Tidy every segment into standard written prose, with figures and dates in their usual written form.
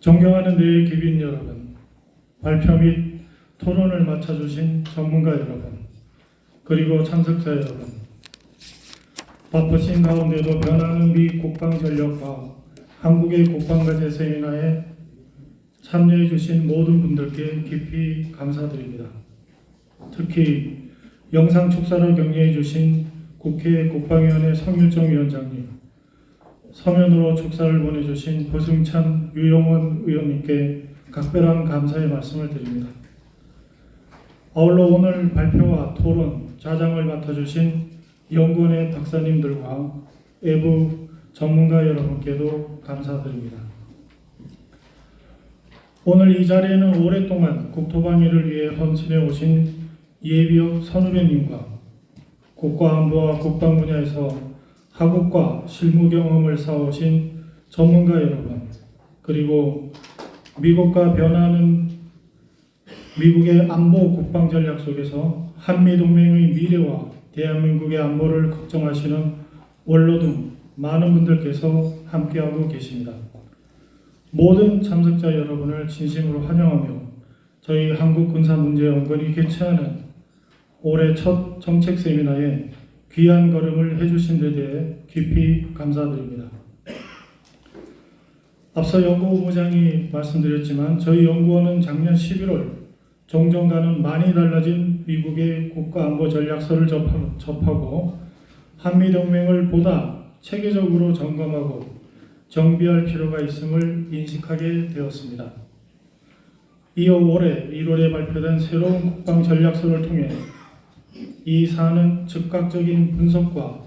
존경하는 내 기빈 여러분, 발표 및 토론을 맡아주신 전문가 여러분, 그리고 참석자 여러분, 바쁘신 가운데도 변하는 미 국방전력과 한국의 국방과제 세미나에 참여해 주신 모든 분들께 깊이 감사드립니다. 특히 영상 축사를 격려해 주신 국회 국방위원회 성일정 위원장님, 서면으로 축사를 보내주신 고승찬 유영원 의원님께 각별한 감사의 말씀을 드립니다. 아울러 오늘 발표와 토론, 자장을 맡아주신 연구원의 박사님들과 외부 전문가 여러분께도 감사드립니다. 오늘 이 자리에는 오랫동안 국토방위를 위해 헌신해 오신 예비역 선후배님과 국가안보와 국방 분야에서 학업과 실무 경험을 쌓아오신 전문가 여러분, 그리고 미국과 변화하는 미국의 안보 국방 전략 속에서 한미동맹의 미래와 대한민국의 안보를 걱정하시는 원로 등 많은 분들께서 함께하고 계십니다. 모든 참석자 여러분을 진심으로 환영하며 저희 한국군사문제연구원이 개최하는 올해 첫 정책 세미나에 귀한 걸음을 해주신 데 대해 깊이 감사드립니다. 앞서 연구부장이 말씀드렸지만 저희 연구원은 작년 11월 종전과는 많이 달라진 미국의 국가안보 전략서를 접하고 한미동맹을 보다 체계적으로 점검하고 정비할 필요가 있음을 인식하게 되었습니다. 이어 올해 1월에 발표된 새로운 국방전략서를 통해 이 사안은 즉각적인 분석과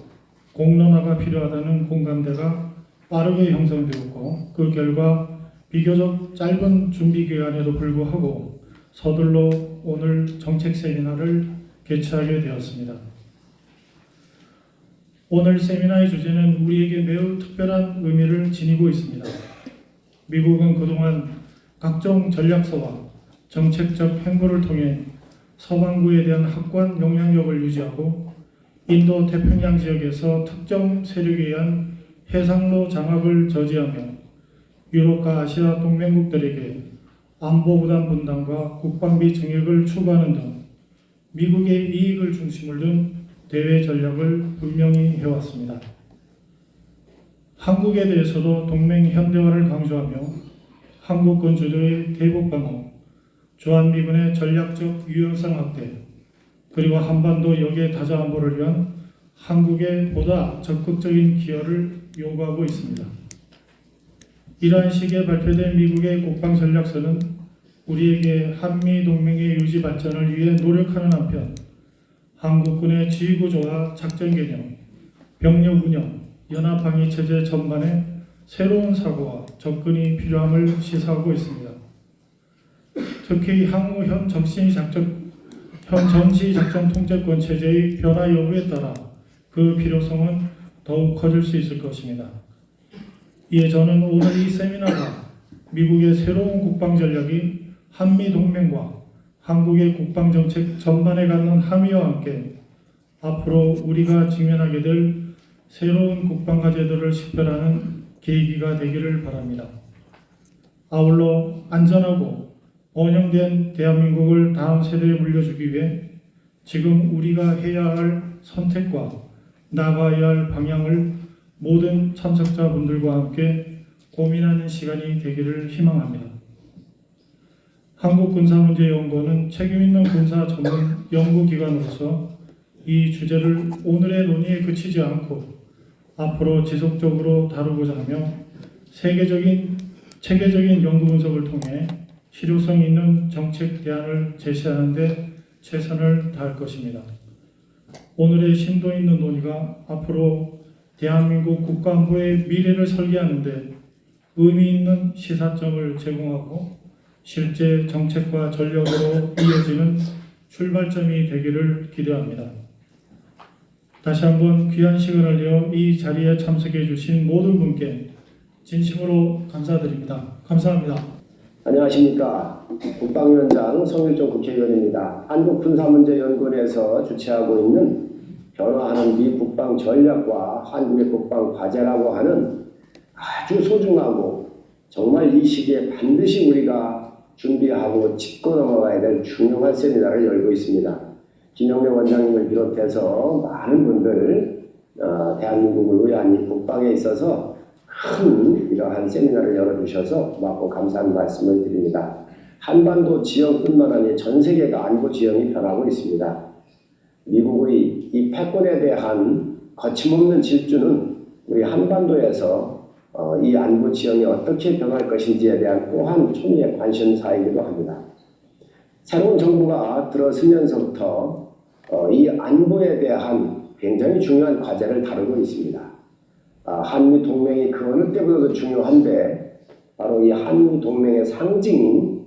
공론화가 필요하다는 공감대가 빠르게 형성되었고, 그 결과 비교적 짧은 준비 기간에도 불구하고 서둘러 오늘 정책 세미나를 개최하게 되었습니다. 오늘 세미나의 주제는 우리에게 매우 특별한 의미를 지니고 있습니다. 미국은 그동안 각종 전략서와 정책적 행보를 통해 서방구에 대한 확고한 영향력을 유지하고 인도 태평양 지역에서 특정 세력에 의한 해상로 장악을 저지하며 유럽과 아시아 동맹국들에게 안보 부담 분담과 국방비 증액을 추구하는 등 미국의 이익을 중심을 둔 대외 전략을 분명히 해왔습니다. 한국에 대해서도 동맹 현대화를 강조하며 한국군 주도의 대북 방어, 주한미군의 전략적 유효성 확대, 그리고 한반도 역의 다자 안보를 위한 한국의 보다 적극적인 기여를 요구하고 있습니다. 이러한 시기에 발표된 미국의 국방전략서는 우리에게 한미동맹의 유지 발전을 위해 노력하는 한편 한국군의 지휘구조와 작전 개념, 병력 운영, 연합방위체제 전반에 새로운 사고와 접근이 필요함을 시사하고 있습니다. 특히 향후 현 전시작전 통제권 체제의 변화 여부에 따라 그 필요성은 더욱 커질 수 있을 것입니다. 이에 저는 오늘 이 세미나가 미국의 새로운 국방전략이 한미동맹과 한국의 국방정책 전반에 갖는 함의와 함께 앞으로 우리가 직면하게 될 새로운 국방과제들을 식별하는 계기가 되기를 바랍니다. 아울러 안전하고 번영된 대한민국을 다음 세대에 물려주기 위해 지금 우리가 해야 할 선택과 나가야 할 방향을 모든 참석자분들과 함께 고민하는 시간이 되기를 희망합니다. 한국군사문제연구원은 책임있는 군사 전문 연구기관으로서 이 주제를 오늘의 논의에 그치지 않고 앞으로 지속적으로 다루고자 하며 체계적인 연구 분석을 통해 실효성 있는 정책 대안을 제시하는 데 최선을 다할 것입니다. 오늘의 심도 있는 논의가 앞으로 대한민국 국가안보의 미래를 설계하는 데 의미 있는 시사점을 제공하고 실제 정책과 전략으로 이어지는 출발점이 되기를 기대합니다. 다시 한번 귀한 시간을 내어 이 자리에 참석해 주신 모든 분께 진심으로 감사드립니다. 감사합니다. 안녕하십니까. 국방위원장 성일종 국회의원입니다. 한국군사문제연구원에서 주최하고 있는 변화하는 미 국방 전략과 한국의 국방 과제라고 하는 아주 소중하고 정말 이 시기에 반드시 우리가 준비하고 짚고 넘어가야 될 중요한 세미나를 열고 있습니다. 김영래 원장님을 비롯해서 많은 분들 대한민국을 위한 이 국방에 있어서 큰 이러한 세미나를 열어주셔서 고맙고 감사한 말씀을 드립니다. 한반도 지형뿐만 아니라 전 세계가 안보 지형이 변하고 있습니다. 미국의 이 패권에 대한 거침없는 질주는 우리 한반도에서 이 안보 지형이 어떻게 변할 것인지에 대한 또한 초미의 관심사이기도 합니다. 새로운 정부가 들어서면서부터 이 안보에 대한 굉장히 중요한 과제를 다루고 있습니다. 한미 동맹이 그 어느 때보다도 중요한데 바로 이 한미 동맹의 상징인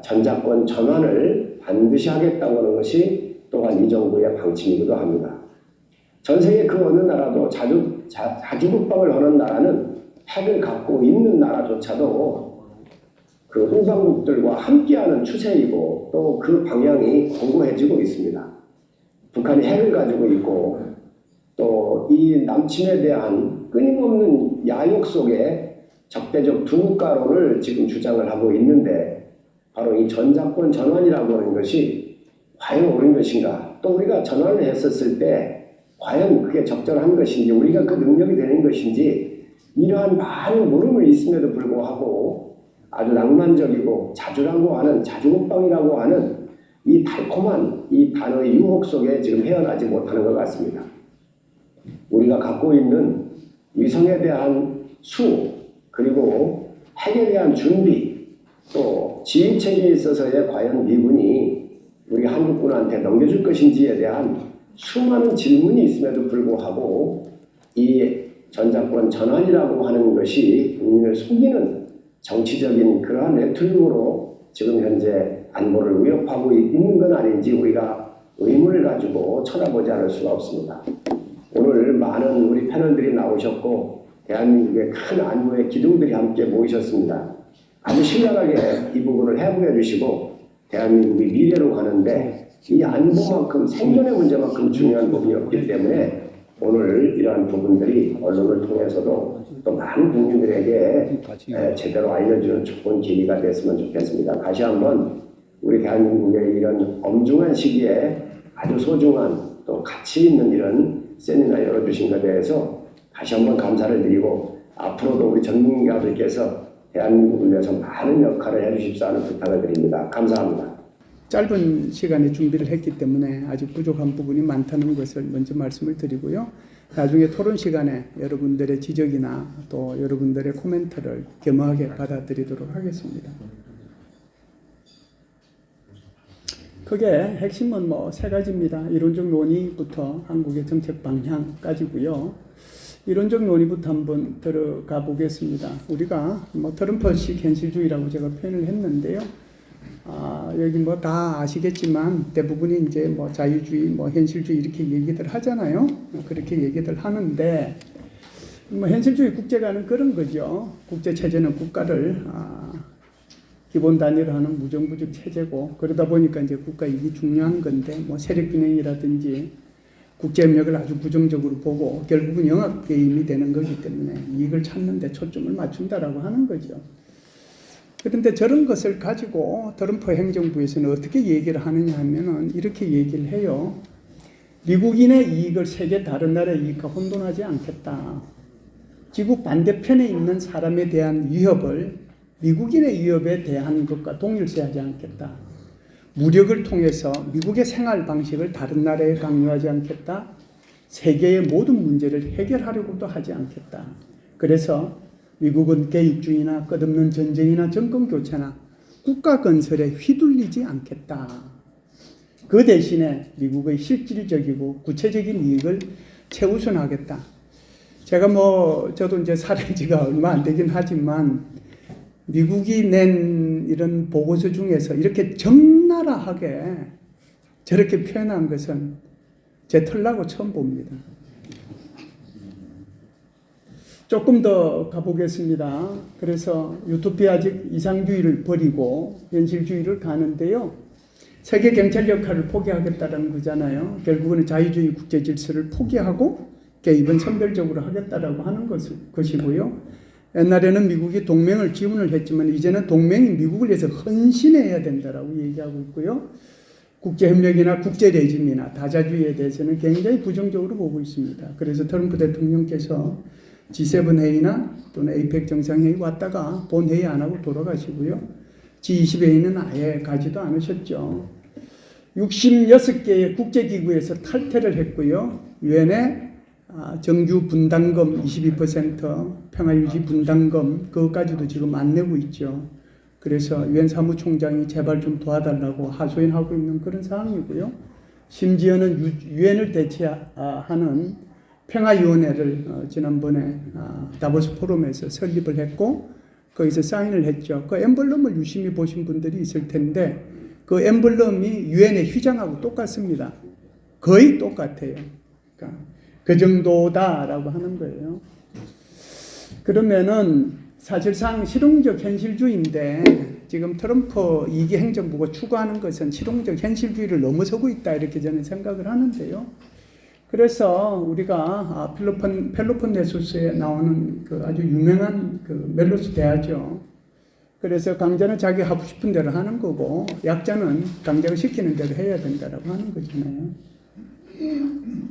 전자권 전환을 반드시 하겠다고 하는 것이 또한 이 정부의 방침이기도 합니다. 전 세계 그 어느 나라도 자주국방을 하는 나라는 핵을 갖고 있는 나라조차도 그 후방국들과 함께하는 추세이고 또 그 방향이 공고해지고 있습니다. 북한이 핵을 가지고 있고 또 이 남침에 대한 끊임없는 야욕 속에 적대적 두 국가론을 지금 주장을 하고 있는데 바로 이 전자권 전환이라고 하는 것이 과연 옳은 것인가? 또 우리가 전환을 했었을 때 과연 그게 적절한 것인지 우리가 그 능력이 되는 것인지 이러한 많은 물음을 있음에도 불구하고 아주 낭만적이고 자주라고 하는 자주국방이라고 하는 이 달콤한 이 단어의 유혹 속에 지금 헤어나지 못하는 것 같습니다. 우리가 갖고 있는 위성에 대한 수 그리고 핵에 대한 준비 또 지휘체계에 있어서의 과연 미군이 우리 한국군한테 넘겨줄 것인지에 대한 수많은 질문이 있음에도 불구하고 이 전자권 전환이라고 하는 것이 국민을 속이는 정치적인 그러한 레토릭으로 지금 현재 안보를 위협하고 있는 건 아닌지 우리가 의문을 가지고 쳐다보지 않을 수가 없습니다. 오늘 많은 우리 패널들이 나오셨고 대한민국의 큰 안보의 기둥들이 함께 모이셨습니다. 아주 신랄하게 이 부분을 해부해 주시고 대한민국이 미래로 가는데 이 안보만큼 생존의 문제만큼 중요한 부분이 없기 때문에 오늘 이러한 부분들이 언론을 통해서도 또 많은 국민들에게 제대로 알려주는 좋은 계기가 됐으면 좋겠습니다. 다시 한번 우리 대한민국의 이런 엄중한 시기에 아주 소중한 또 가치 있는 이런 세미나 열어주신 것에 대해서 다시 한번 감사를 드리고 앞으로도 우리 전 국민가들께서 대한민국을 위해서 많은 역할을 해주십사 하는 부탁을 드립니다. 감사합니다. 짧은 시간에 준비를 했기 때문에 아직 부족한 부분이 많다는 것을 먼저 말씀을 드리고요. 나중에 토론 시간에 여러분들의 지적이나 또 여러분들의 코멘트를 겸허하게 받아들이도록 하겠습니다. 크게 핵심은 세 가지입니다. 이론적 논의부터 한국의 정책 방향까지고요. 이론적 논의부터 한번 들어가 보겠습니다. 우리가 트럼프식 현실주의라고 제가 표현을 했는데요. 여기 다 아시겠지만 대부분이 이제 자유주의, 현실주의 이렇게 얘기들 하잖아요. 그렇게 얘기들 하는데 현실주의 국제가는 그런 거죠. 국제 체제는 국가를 기본 단위로 하는 무정부적 체제고 그러다 보니까 이제 국가 이익이 중요한 건데 세력 균형이라든지 국제협력을 아주 부정적으로 보고 결국은 영악 게임이 되는 거기 때문에 이익을 찾는 데 초점을 맞춘다라고 하는 거죠. 그런데 저런 것을 가지고 트럼프 행정부에서는 어떻게 얘기를 하느냐 하면은 이렇게 얘기를 해요. 미국인의 이익을 세계 다른 나라의 이익과 혼돈하지 않겠다. 지구 반대편에 있는 사람에 대한 위협을 미국인의 위협에 대한 것과 동일시하지 않겠다. 무력을 통해서 미국의 생활 방식을 다른 나라에 강요하지 않겠다. 세계의 모든 문제를 해결하려고도 하지 않겠다. 그래서 미국은 개입주의나 끝없는 전쟁이나 정권 교체나 국가 건설에 휘둘리지 않겠다. 그 대신에 미국의 실질적이고 구체적인 이익을 최우선하겠다. 제가 저도 이제 살인 지가 얼마 안 되긴 하지만 미국이 낸 이런 보고서 중에서 이렇게 적나라하게 저렇게 표현한 것은 제 털나고 처음 봅니다. 조금 더 가보겠습니다. 그래서 유토피아적 이상주의를 버리고 현실주의를 가는데요. 세계 경찰 역할을 포기하겠다는 거잖아요. 결국은 자유주의 국제 질서를 포기하고 개입은 선별적으로 하겠다라고 하는 것이고요. 옛날에는 미국이 동맹을 지원을 했지만 이제는 동맹이 미국을 위해서 헌신해야 된다라고 얘기하고 있고요. 국제협력이나 국제레짐이나 다자주의에 대해서는 굉장히 부정적으로 보고 있습니다. 그래서 트럼프 대통령께서 G7 회의나 또는 APEC 정상회의 왔다가 본회의 안 하고 돌아가시고요. G20 회의는 아예 가지도 않으셨죠. 66개의 국제기구에서 탈퇴를 했고요. 유엔에 정규 분담금 22%, 평화유지 분담금 그것까지도 지금 안 내고 있죠. 그래서 유엔 사무총장이 제발 좀 도와달라고 하소연하고 있는 그런 상황이고요. 심지어는 유엔을 대체하는 평화위원회를 지난번에 다보스 포럼에서 설립을 했고 거기서 사인을 했죠. 그 엠블럼을 유심히 보신 분들이 있을 텐데 그 엠블럼이 유엔의 휘장하고 똑같습니다. 거의 똑같아요. 그러니까 그 정도다라고 하는 거예요. 그러면은 사실상 실용적 현실주의인데 지금 트럼프 2기 행정부가 추구하는 것은 실용적 현실주의를 넘어서고 있다 이렇게 저는 생각을 하는데요. 그래서 우리가 펠로폰네소스에 나오는 그 아주 유명한 그 멜로스 대화죠. 그래서 강자는 자기 하고 싶은 대로 하는 거고 약자는 강자가 시키는 대로 해야 된다라고 하는 거잖아요.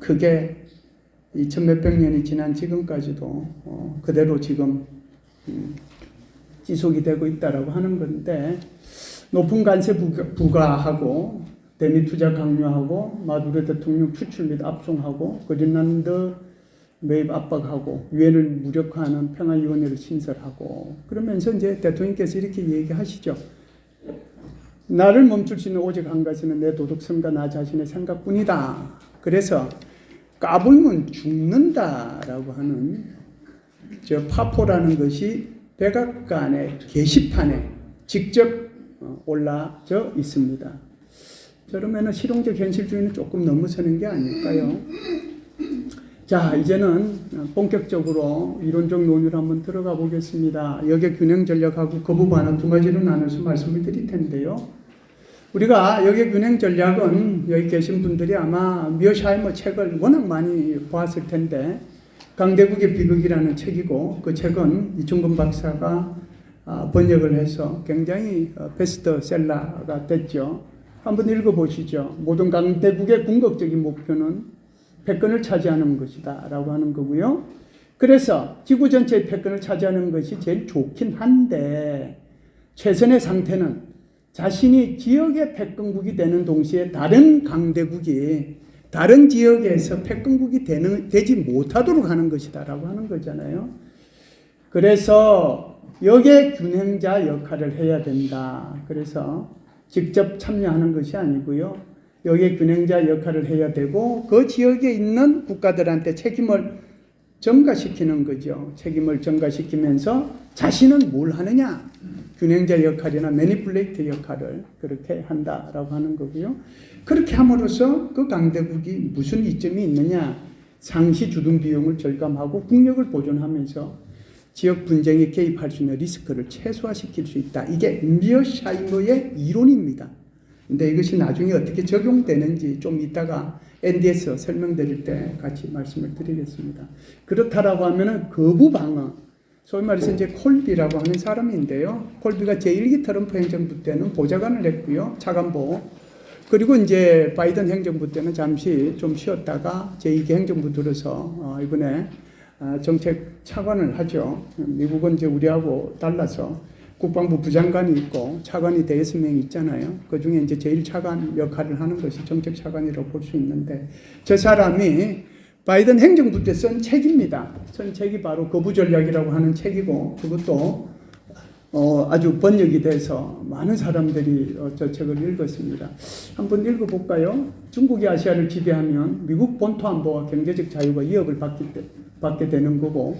그게 2000몇백 년이 지난 지금까지도 그대로 지금 지속이 되고 있다라고 하는 건데 높은 관세 부과하고 대미 투자 강요하고 마두로 대통령 추출 및 압송하고 그린란드 매입 압박하고 유엔을 무력화하는 평화위원회를 신설하고 그러면서 이제 대통령께서 이렇게 얘기하시죠. 나를 멈출 수 있는 오직 한 가지는 내 도덕성과 나 자신의 생각뿐이다. 그래서 까불면 죽는다라고 하는 저 파포라는 것이 백악관의 게시판에 직접 올라져 있습니다. 그러면 실용적 현실주의는 조금 넘어서는 게 아닐까요? 자, 이제는 본격적으로 이론적 논의를 한번 들어가 보겠습니다. 역의 균형 전략하고 거부 반응 두 가지로 나눠서 말씀을 드릴 텐데요. 우리가 역의 균형 전략은 여기 계신 분들이 아마 미어샤이머 책을 워낙 많이 보았을 텐데 강대국의 비극이라는 책이고 그 책은 이충근 박사가 번역을 해서 굉장히 베스트셀러가 됐죠. 한번 읽어보시죠. 모든 강대국의 궁극적인 목표는 패권을 차지하는 것이다 라고 하는 거고요. 그래서 지구 전체의 패권을 차지하는 것이 제일 좋긴 한데 최선의 상태는 자신이 지역의 패권국이 되는 동시에 다른 강대국이 다른 지역에서 패권국이 되지 못하도록 하는 것이다 라고 하는 거잖아요. 그래서 역의 균형자 역할을 해야 된다. 그래서 직접 참여하는 것이 아니고요. 역의 균형자 역할을 해야 되고 그 지역에 있는 국가들한테 책임을 전가시키는 거죠. 책임을 전가시키면서 자신은 뭘 하느냐? 균형자 역할이나 매니플레이터 역할을 그렇게 한다라고 하는 거고요. 그렇게 함으로써 그 강대국이 무슨 이점이 있느냐? 상시 주둔 비용을 절감하고 국력을 보존하면서 지역 분쟁에 개입할 수 있는 리스크를 최소화시킬 수 있다. 이게 미어샤이머의 이론입니다. 근데 이것이 나중에 어떻게 적용되는지 좀 이따가 NDS 설명드릴 때 같이 말씀을 드리겠습니다. 그렇다라고 하면은 거부 방어, 소위 말해서 이제 콜비라고 하는 사람인데요. 콜비가 제1기 트럼프 행정부 때는 보좌관을 했고요. 차관보. 그리고 이제 바이든 행정부 때는 잠시 좀 쉬었다가 제2기 행정부 들어서 이번에 정책 차관을 하죠. 미국은 이제 우리하고 달라서 국방부 부장관이 있고 차관이 대여섯 명 있잖아요. 그 중에 이제 제일 차관 역할을 하는 것이 정책 차관이라고 볼 수 있는데 저 사람이 바이든 행정부 때 쓴 책입니다. 쓴 책이 바로 거부 전략이라고 하는 책이고 그것도 아주 번역이 돼서 많은 사람들이 저 책을 읽었습니다. 한번 읽어볼까요? 중국이 아시아를 지배하면 미국 본토 안보와 경제적 자유가 위협을 받게 되는 거고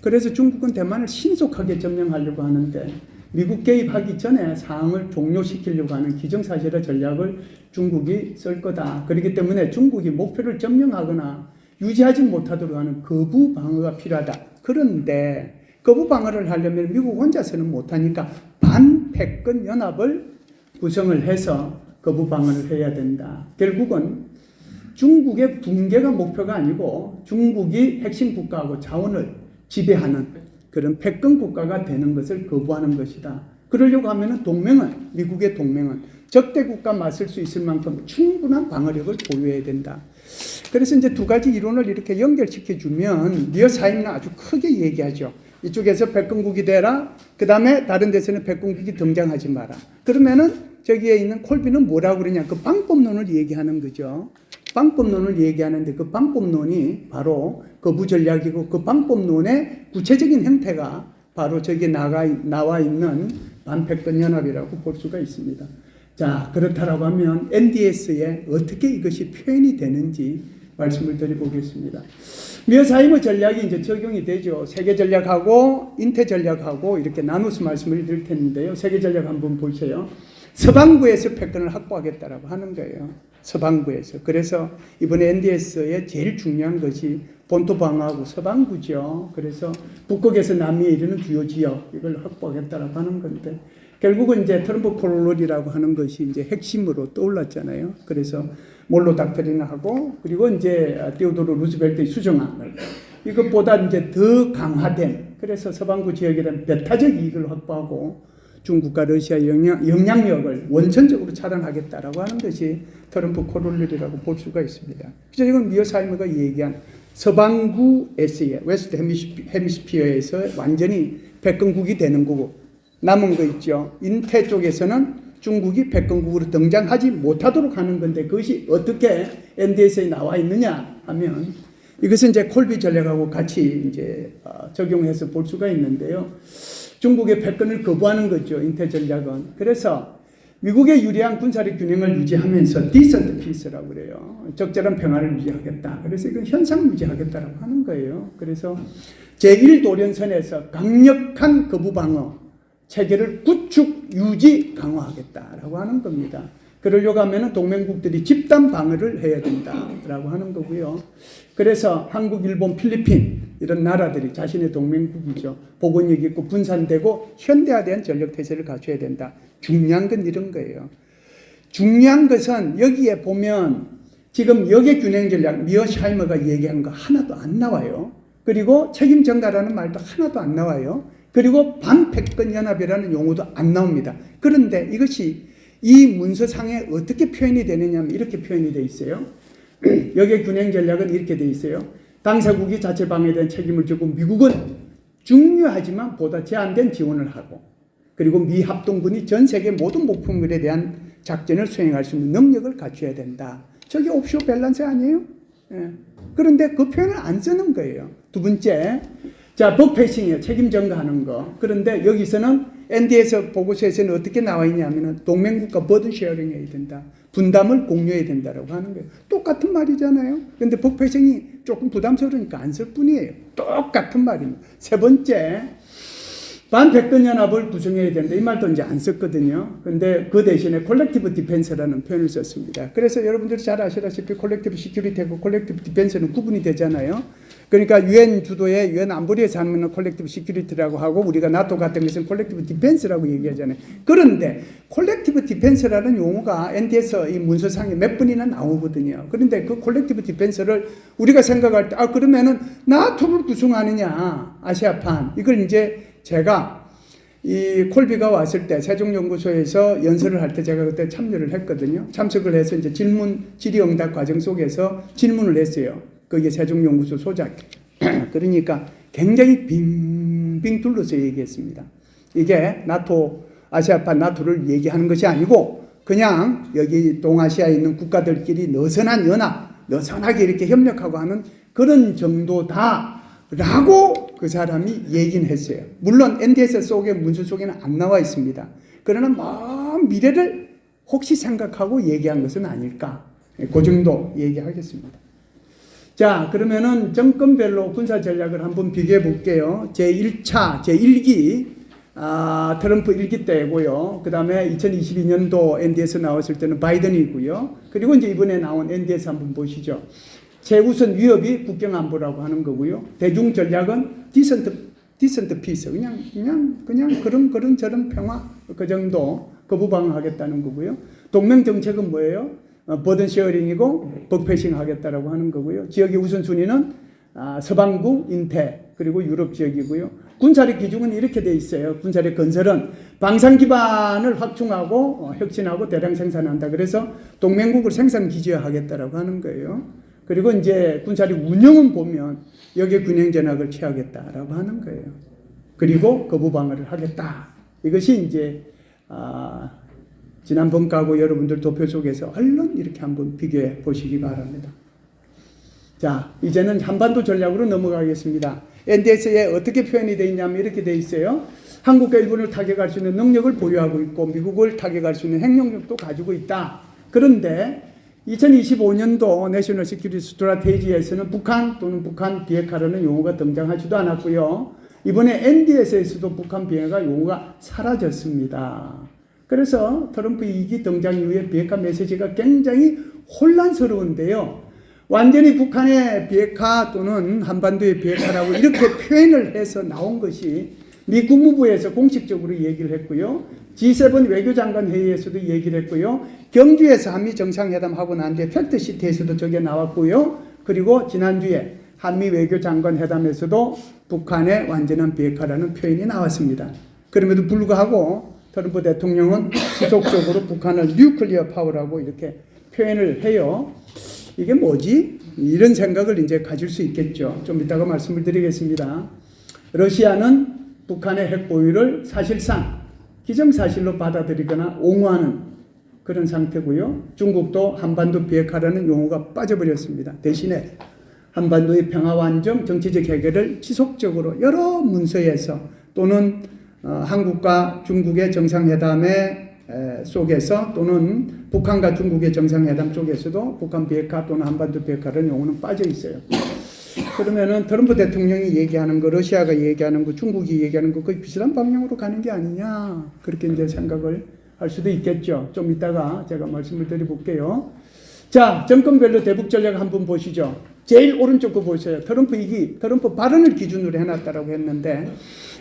그래서 중국은 대만을 신속하게 점령하려고 하는데 미국 개입하기 전에 상황을 종료시키려고 하는 기정사실의 전략을 중국이 쓸 거다. 그렇기 때문에 중국이 목표를 점령하거나 유지하지 못하도록 하는 거부 방어가 필요하다. 그런데 거부 방어를 하려면 미국 혼자서는 못하니까 반패권 연합을 구성을 해서 거부 방어를 해야 된다. 결국은 중국의 붕괴가 목표가 아니고 중국이 핵심 국가하고 자원을 지배하는 그런 패권 국가가 되는 것을 거부하는 것이다. 그러려고 하면은 미국의 동맹은 적대 국가 맞설 수 있을 만큼 충분한 방어력을 보유해야 된다. 그래서 이제 두 가지 이론을 이렇게 연결시켜 주면 미어사임은 아주 크게 얘기하죠. 이쪽에서 패권국이 되라. 그 다음에 다른 데서는 패권국이 등장하지 마라. 그러면은 저기에 있는 콜비는 뭐라고 그러냐. 그 방법론을 얘기하는 거죠. 방법론을 얘기하는데 그 방법론이 바로 거부 전략이고 그 방법론의 구체적인 형태가 바로 저기에 나와 있는 반패권 연합이라고 볼 수가 있습니다. 자, 그렇다라고 하면 NDS에 어떻게 이것이 표현이 되는지 말씀을 드려보겠습니다. 미어사이머 전략이 이제 적용이 되죠. 세계 전략하고 인태 전략하고 이렇게 나눠서 말씀을 드릴 텐데요. 세계 전략 한번 보세요. 서방부에서 패권을 확보하겠다라고 하는 거예요. 서방부에서. 그래서 이번에 NDS에 제일 중요한 것이 본토 방어하고 서방부죠. 그래서 북극에서 남미에 이르는 주요 지역 이걸 확보하겠다라고 하는 건데 결국은 이제 트럼프 폴롤이라고 하는 것이 이제 핵심으로 떠올랐잖아요. 그래서 몰로 닥터리나하고 그리고 이제 테오도로 루즈벨트의 수정안을 이것보다 이제 더 강화된 그래서 서방부 지역에 대한 배타적 이익을 확보하고 중국과 러시아의 영향력을 원천적으로 차단하겠다라고 하는 것이 트럼프 폴롤이라고 볼 수가 있습니다. 그래서 이건 미어사이머가 얘기한 서방구에서의 웨스트 헤미스피어에서 완전히 패권국이 되는 거고 남은 거 있죠. 인태 쪽에서는 중국이 패권국으로 등장하지 못하도록 하는 건데 그것이 어떻게 NDS에 나와 있느냐 하면 이것은 이제 콜비 전략하고 같이 이제 적용해서 볼 수가 있는데요. 중국의 패권을 거부하는 거죠. 인태 전략은. 그래서 미국의 유리한 군사력 균형을 유지하면서 디센트 피스라고 그래요. 적절한 평화를 유지하겠다. 그래서 이건 현상 유지하겠다라고 하는 거예요. 그래서 제1도련선에서 강력한 거부 방어 체계를 구축, 유지, 강화하겠다라고 하는 겁니다. 그러려고 하면 동맹국들이 집단 방어를 해야 된다라고 하는 거고요. 그래서 한국, 일본, 필리핀 이런 나라들이 자신의 동맹국이죠. 복원력 있고 분산되고 현대화된 전력태세를 갖춰야 된다. 중요한 건 이런 거예요. 중요한 것은 여기에 보면 지금 역의 균형 전략 미어샤이머가 얘기한 거 하나도 안 나와요. 그리고 책임 전가라는 말도 하나도 안 나와요. 그리고 반패권 연합이라는 용어도 안 나옵니다. 그런데 이것이 이 문서상에 어떻게 표현이 되느냐 하면 이렇게 표현이 되어 있어요. 역의 균형 전략은 이렇게 되어 있어요. 당사국이 자체 방어에 대한 책임을 지고 미국은 중요하지만 보다 제한된 지원을 하고 그리고 미 합동군이 전 세계 모든 목표물에 대한 작전을 수행할 수 있는 능력을 갖춰야 된다. 저게 옵쇼 밸런스 아니에요? 예. 그런데 그 표현을 안 쓰는 거예요. 두 번째, 자, 벅패싱이에요. 책임 전가하는 거. 그런데 여기서는 NDS 보고서에서는 어떻게 나와 있냐면은 동맹국가 버든 쉐어링 해야 된다. 분담을 공유해야 된다라고 하는 거예요. 똑같은 말이잖아요. 근데 벅패싱이 조금 부담스러우니까 안 쓸 뿐이에요. 똑같은 말입니다. 세 번째, 반패권 연합을 구성해야 된다. 이 말도 이제 안 썼거든요. 근데 그 대신에 콜렉티브 디펜스라는 표현을 썼습니다. 그래서 여러분들이 잘 아시다시피 콜렉티브 시큐리티하고 콜렉티브 디펜스는 구분이 되잖아요. 그러니까 유엔 주도의 유엔 안보리에서 하면 콜렉티브 시큐리티라고 하고 우리가 나토 같은 것은 콜렉티브 디펜스라고 얘기하잖아요. 그런데 콜렉티브 디펜스라는 용어가 NDS 이 문서상에 몇 번이나 나오거든요. 그런데 그 콜렉티브 디펜스를 우리가 생각할 때 그러면은 나토를 구성하느냐 아시아판 이걸 이제 제가 이 콜비가 왔을 때 세종연구소에서 연설을 할 때 제가 그때 참여를 했거든요. 참석을 해서 이제 질의응답 과정 속에서 질문을 했어요. 그게 세종연구소 소장. 그러니까 굉장히 빙빙 둘러서 얘기했습니다. 이게 나토, 아시아판 나토를 얘기하는 것이 아니고 그냥 여기 동아시아에 있는 국가들끼리 느슨한 연합, 느슨하게 이렇게 협력하고 하는 그런 정도다라고 그 사람이 얘기는 했어요. 물론 NDS 속의 문서 속에는 안 나와 있습니다. 그러나 먼 미래를 혹시 생각하고 얘기한 것은 아닐까. 그 정도 얘기하겠습니다. 자, 그러면은 정권별로 군사 전략을 한번 비교해 볼게요. 제1차, 제1기, 트럼프 1기 때고요. 그 다음에 2022년도 NDS 나왔을 때는 바이든이고요. 그리고 이제 이번에 나온 NDS 한번 보시죠. 최우선 위협이 국경 안보라고 하는 거고요. 대중 전략은 디센트 피스. 그냥 그런 저런 평화. 그 정도 거부 방어하겠다는 거고요. 동맹 정책은 뭐예요? 버든 쉐어링이고 벅패싱 하겠다라고 하는 거고요. 지역의 우선순위는 서방부, 인태, 그리고 유럽 지역이고요. 군사력 기준은 이렇게 돼 있어요. 군사력 건설은 방산 기반을 확충하고 혁신하고 대량 생산한다. 그래서 동맹국을 생산 기지화하겠다라고 하는 거예요. 그리고 이제 군사력 운영은 보면 여기에 균형 전략을 취하겠다라고 하는 거예요. 그리고 거부 방어를 하겠다. 이것이 이제 지난번하고 여러분들 도표 속에서 얼른 이렇게 한번 비교해 보시기 바랍니다. 자, 이제는 한반도 전략으로 넘어가겠습니다. NDS에 어떻게 표현이 되어 있냐면 이렇게 되어 있어요. 한국과 일본을 타격할 수 있는 능력을 보유하고 있고 미국을 타격할 수 있는 핵능력도 가지고 있다. 그런데 2025년도 내셔널 시큐리티 스트래티지에서는 북한 또는 북한 비핵화라는 용어가 등장하지도 않았고요. 이번에 NDS에서도 북한 비핵화 용어가 사라졌습니다. 그래서 트럼프 2기 등장 이후에 비핵화 메시지가 굉장히 혼란스러운데요. 완전히 북한의 비핵화 또는 한반도의 비핵화라고 이렇게 표현을 해서 나온 것이 미 국무부에서 공식적으로 얘기를 했고요. G7 외교장관 회의에서도 얘기를 했고요. 경주에서 한미 정상회담 하고 난 뒤에 팩트시트에서도 저게 나왔고요. 그리고 지난주에 한미 외교장관 회담에서도 북한의 완전한 비핵화라는 표현이 나왔습니다. 그럼에도 불구하고 트럼프 대통령은 지속적으로 북한을 뉴클리어 파워라고 이렇게 표현을 해요. 이게 뭐지? 이런 생각을 이제 가질 수 있겠죠. 좀 이따가 말씀을 드리겠습니다. 러시아는 북한의 핵 보유를 사실상 기정사실로 받아들이거나 옹호하는 그런 상태고요. 중국도 한반도 비핵화라는 용어가 빠져버렸습니다. 대신에 한반도의 평화와 안정, 정치적 해결을 지속적으로 여러 문서에서 또는 한국과 중국의 정상회담의 속에서 또는 북한과 중국의 정상회담 쪽에서도 북한 비핵화 또는 한반도 비핵화라는 용어는 빠져 있어요. 그러면은 트럼프 대통령이 얘기하는 거, 러시아가 얘기하는 거, 중국이 얘기하는 거 거의 비슷한 방향으로 가는 게 아니냐 그렇게 이제 생각을 할 수도 있겠죠. 좀 이따가 제가 말씀을 드려볼게요. 자, 정권별로 대북 전략 한번 보시죠. 제일 오른쪽 거 보세요. 트럼프 발언을 기준으로 해놨다라고 했는데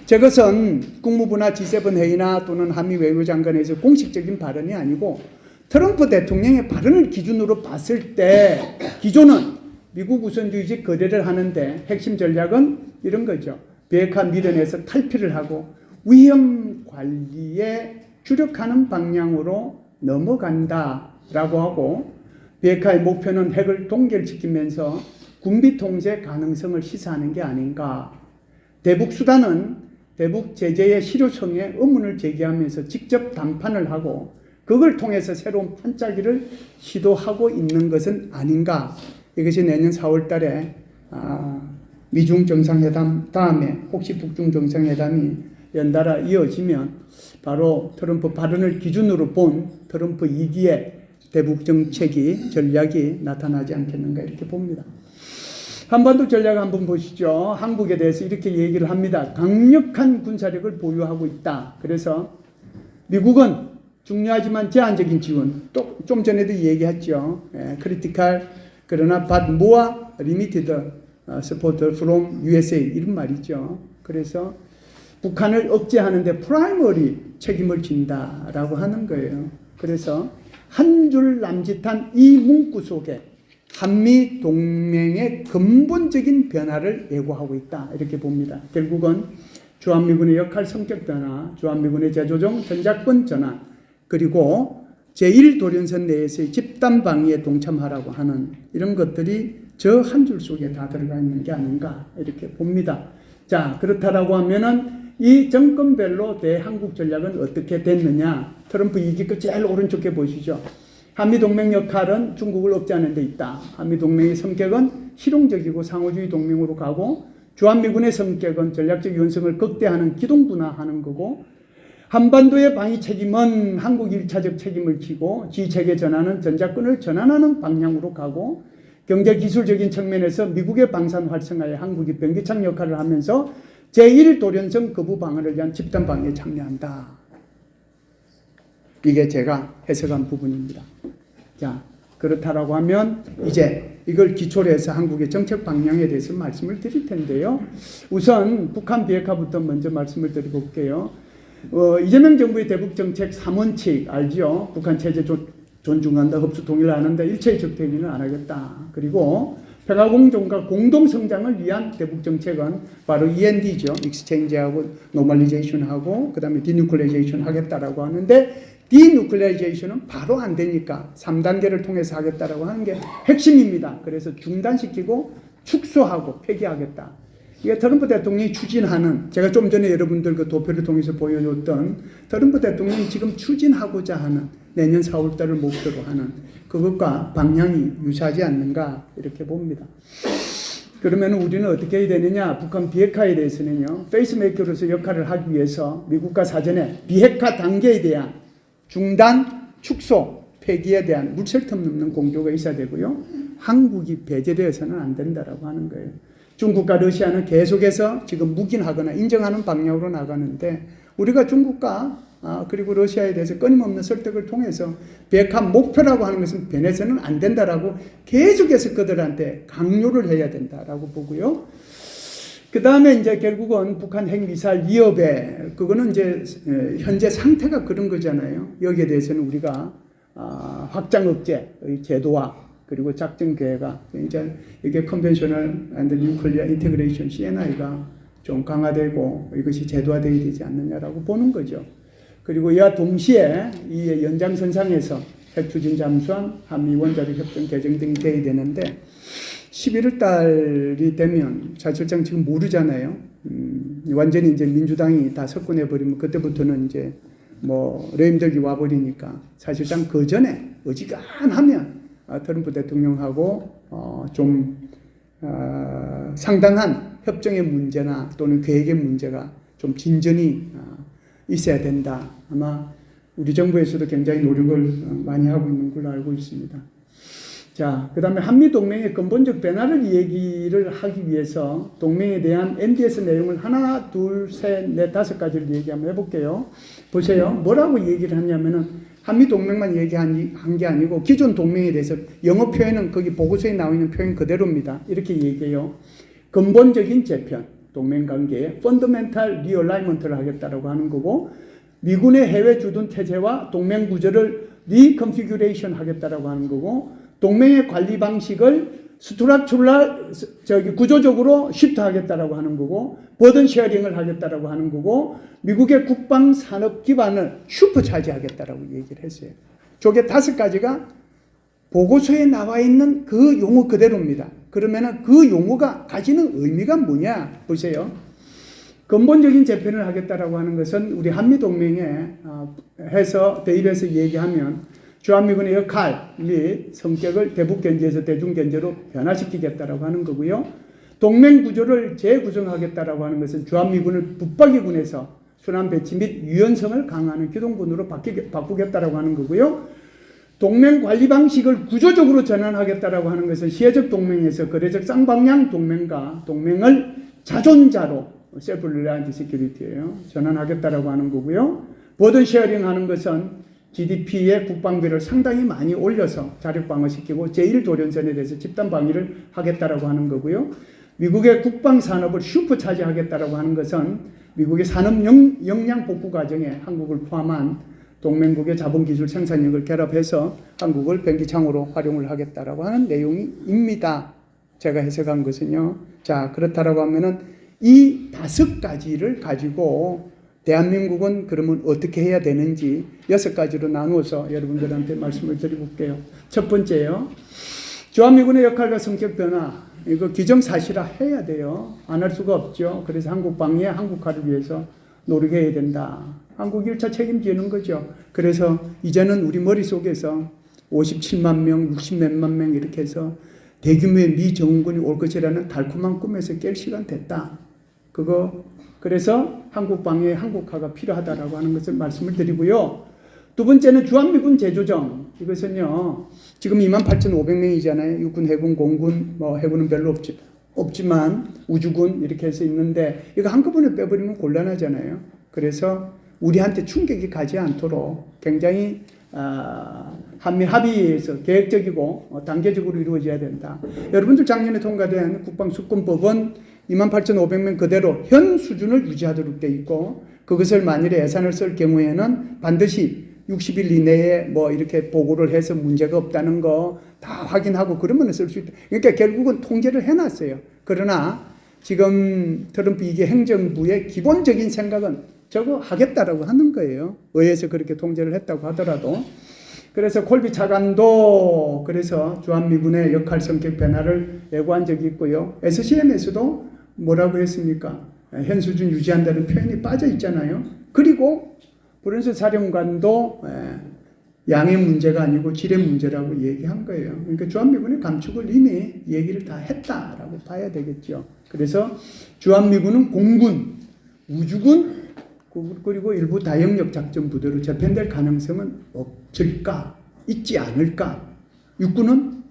저것은 국무부나 G7 회의나 또는 한미 외교장관에서 공식적인 발언이 아니고 트럼프 대통령의 발언을 기준으로 봤을 때 기존은 미국 우선주의적 거래를 하는데 핵심 전략은 이런 거죠. 비핵화 밀어내서 탈피를 하고 위험 관리에 주력하는 방향으로 넘어간다라고 하고 비핵화의 목표는 핵을 동결시키면서 군비 통제 가능성을 시사하는 게 아닌가. 대북 수단은 대북 제재의 실효성에 의문을 제기하면서 직접 담판을 하고 그걸 통해서 새로운 판짜기를 시도하고 있는 것은 아닌가. 이것이 내년 4월 달에 미중 정상회담 다음에 혹시 북중 정상회담이 연달아 이어지면 바로 트럼프 발언을 기준으로 본 트럼프 2기의 대북 정책이 전략이 나타나지 않겠는가 이렇게 봅니다. 한반도 전략 한번 보시죠. 한국에 대해서 이렇게 얘기를 합니다. 강력한 군사력을 보유하고 있다. 그래서 미국은 중요하지만 제한적인 지원, 또 좀 전에도 얘기했죠. 크리티컬 그러나 but more limited support from USA 이런 말이죠. 그래서 북한을 억제하는데 프라이머리 책임을 진다라고 하는 거예요. 그래서 한 줄 남짓한 이 문구 속에 한미 동맹의 근본적인 변화를 예고하고 있다 이렇게 봅니다. 결국은 주한미군의 역할 성격 변화, 주한미군의 재조정, 전작권 전환, 그리고 제1도련선 내에서의 집단 방위에 동참하라고 하는 이런 것들이 저 한 줄 속에 다 들어가 있는 게 아닌가 이렇게 봅니다. 자, 그렇다라고 하면은 이 정권별로 대한국 전략은 어떻게 됐느냐? 트럼프 2기 거 제일 오른쪽에 보시죠. 한미동맹 역할은 중국을 억제하는 데 있다. 한미동맹의 성격은 실용적이고 상호주의 동맹으로 가고 주한미군의 성격은 전략적 유연성을 극대화하는 기동분화하는 거고 한반도의 방위 책임은 한국이 1차적 책임을 지고 지체계 전환은 전작권을 전환하는 방향으로 가고 경제기술적인 측면에서 미국의 방산 활성화에 한국이 변기창 역할을 하면서 제1도련성 거부 방어를 위한 집단 방위에 참여한다. 이게 제가 해석한 부분입니다. 자, 그렇다라고 하면 이제 이걸 기초로 해서 한국의 정책 방향에 대해서 말씀을 드릴 텐데요. 우선 북한 비핵화부터 먼저 말씀을 드려볼게요. 이재명 정부의 대북 정책 3원칙 알죠? 북한 체제 존중한다, 흡수 통일을 하는데 일체의 적대행위는 안 하겠다. 그리고 평화 공존과 공동 성장을 위한 대북 정책은 바로 END죠. 익스체인지하고 노멀리제이션하고 그다음에 디뉴클리제이션 하겠다라고 하는데 디뉴클리제이션은 바로 안 되니까 3단계를 통해서 하겠다라고 하는 게 핵심입니다. 그래서 중단시키고 축소하고 폐기하겠다. 이게 트럼프 대통령이 추진하는, 제가 좀 전에 여러분들 그 도표를 통해서 보여줬던 트럼프 대통령이 지금 추진하고자 하는 내년 4월달을 목표로 하는 그것과 방향이 유사하지 않는가 이렇게 봅니다. 그러면 우리는 어떻게 해야 되느냐? 북한 비핵화에 대해서는요, 페이스메이커로서 역할을 하기 위해서 미국과 사전에 비핵화 단계에 대한 중단, 축소, 폐기에 대한 물샐 틈 없는 공조가 있어야 되고요. 한국이 배제되어서는 안 된다라고 하는 거예요. 중국과 러시아는 계속해서 지금 묵인하거나 인정하는 방향으로 나가는데 우리가 중국과 그리고 러시아에 대해서 끊임없는 설득을 통해서 비핵화 목표라고 하는 것은 변해서는 안 된다라고 계속해서 그들한테 강요를 해야 된다라고 보고요. 그 다음에 이제 결국은 북한 핵미사일 위협에 그거는 이제 현재 상태가 그런 거잖아요. 여기에 대해서는 우리가 확장 억제의 제도와 그리고 작전 계획가 이제 이게 컨벤셔널 앤드 뉴클리어 인테그레이션 CNI가 좀 강화되고 이것이 제도화되어야 되지 않느냐라고 보는 거죠. 그리고 이와 동시에 이 연장선상에서 핵추진 잠수함, 한미 원자력 협정 개정 등이 돼야 되는데 11월 달이 되면 사실상 지금 모르잖아요. 완전히 이제 민주당이 다 석권해 버리면 그때부터는 이제 뭐 레임덕이 와 버리니까 사실상 그 전에 어지간하면 트럼프 대통령하고 좀 상당한 협정의 문제나 또는 계획의 문제가 좀 진전이 있어야 된다. 아마 우리 정부에서도 굉장히 노력을 많이 하고 있는 걸로 알고 있습니다. 자, 그 다음에 한미동맹의 근본적 변화를 얘기를 하기 위해서 동맹에 대한 NDS 내용을 하나, 둘, 셋, 넷, 다섯 가지를 얘기 한번 해볼게요. 보세요. 뭐라고 얘기를 하냐면은 한미동맹만 얘기한 게 아니고 기존 동맹에 대해서 영어 표현은 거기 보고서에 나와 있는 표현 그대로입니다. 이렇게 얘기해요. 근본적인 재편, 동맹관계에 펀더멘탈 리얼라이먼트를 하겠다라고 하는 거고 미군의 해외 주둔 태세와 동맹 구조를 리컨피규레이션 하겠다라고 하는 거고 동맹의 관리 방식을 구조적으로 시프트하겠다라고 하는 거고 버든 쉐어링을 하겠다라고 하는 거고 미국의 국방 산업 기반을 슈퍼차지하겠다라고 얘기를 했어요. 저게 5가지가 보고서에 나와 있는 그 용어 그대로입니다. 그러면은 그 용어가 가지는 의미가 뭐냐 보세요. 근본적인 재편을 하겠다라고 하는 것은 우리 한미동맹에 해서 대입해서 얘기하면 주한미군의 역할이 성격을 대북견제에서 대중견제로 변화시키겠다라고 하는 거고요. 동맹구조를 재구성하겠다라고 하는 것은 주한미군을 붙박이군에서 순환 배치 및 유연성을 강화하는 기동군으로 바꾸겠다라고 하는 거고요. 동맹 관리 방식을 구조적으로 전환하겠다라고 하는 것은 시혜적 동맹에서 거래적 쌍방향 동맹과 동맹을 자존자로 셀프 릴라이언트 시큐리티예요. 전환하겠다라고 하는 거고요. 버든 쉐어링 하는 것은 GDP의 국방비를 상당히 많이 올려서 자력 방어시키고 제1도련선에 대해서 집단 방위를 하겠다라고 하는 거고요. 미국의 국방 산업을 슈퍼 차지하겠다라고 하는 것은 미국의 산업 역량 복구 과정에 한국을 포함한 동맹국의 자본기술 생산력을 결합해서 한국을 변기창으로 활용을 하겠다라고 하는 내용입니다. 제가 해석한 것은요. 자, 그렇다라고 하면은 이 5가지를 가지고 대한민국은 그러면 어떻게 해야 되는지 6가지로 나누어서 여러분들한테 말씀을 드려볼게요. 첫 번째요. 주한미군의 역할과 성격 변화. 이거 기정사실화 해야 돼요. 안 할 수가 없죠. 그래서 한국 방위에 한국화를 위해서 노력해야 된다. 한국이 1차 책임지는 거죠. 그래서 이제는 우리 머릿속에서 57만 명, 60몇만 명 이렇게 해서 대규모의 미 정군이 올 것이라는 달콤한 꿈에서 깰 시간 됐다. 그래서 한국 방위의 한국화가 필요하다라고 하는 것을 말씀을 드리고요. 두 번째는 주한미군 재조정. 이것은요, 지금 28,500명이잖아요. 육군, 해군, 공군, 해군은 별로 없지만 우주군 이렇게 해서 있는데 이거 한꺼번에 빼버리면 곤란하잖아요. 그래서 우리한테 충격이 가지 않도록 굉장히 한미 합의에서 계획적이고 단계적으로 이루어져야 된다. 여러분들 작년에 통과된 국방수권법은 28,500명 그대로 현 수준을 유지하도록 돼 있고 그것을 만일에 예산을 쓸 경우에는 반드시 60일 이내에 뭐 이렇게 보고를 해서 문제가 없다는 거 다 확인하고 그러면 쓸 수 있다. 그러니까 결국은 통제를 해놨어요. 그러나 지금 트럼프 이게 행정부의 기본적인 생각은 저거 하겠다라고 하는 거예요. 의회에서 그렇게 통제를 했다고 하더라도. 그래서 콜비 차관도 그래서 주한미군의 역할 성격 변화를 예고한 적이 있고요. SCM에서도 뭐라고 했습니까? 현 수준 유지한다는 표현이 빠져 있잖아요. 그리고 브런스 사령관도 양의 문제가 아니고 질의 문제라고 얘기한 거예요. 그러니까 주한미군의 감축을 이미 얘기를 다 했다라고 봐야 되겠죠. 그래서 주한미군은 공군, 우주군, 그리고 일부 다영역 작전 부대로 재편될 가능성은 없을까? 있지 않을까? 육군은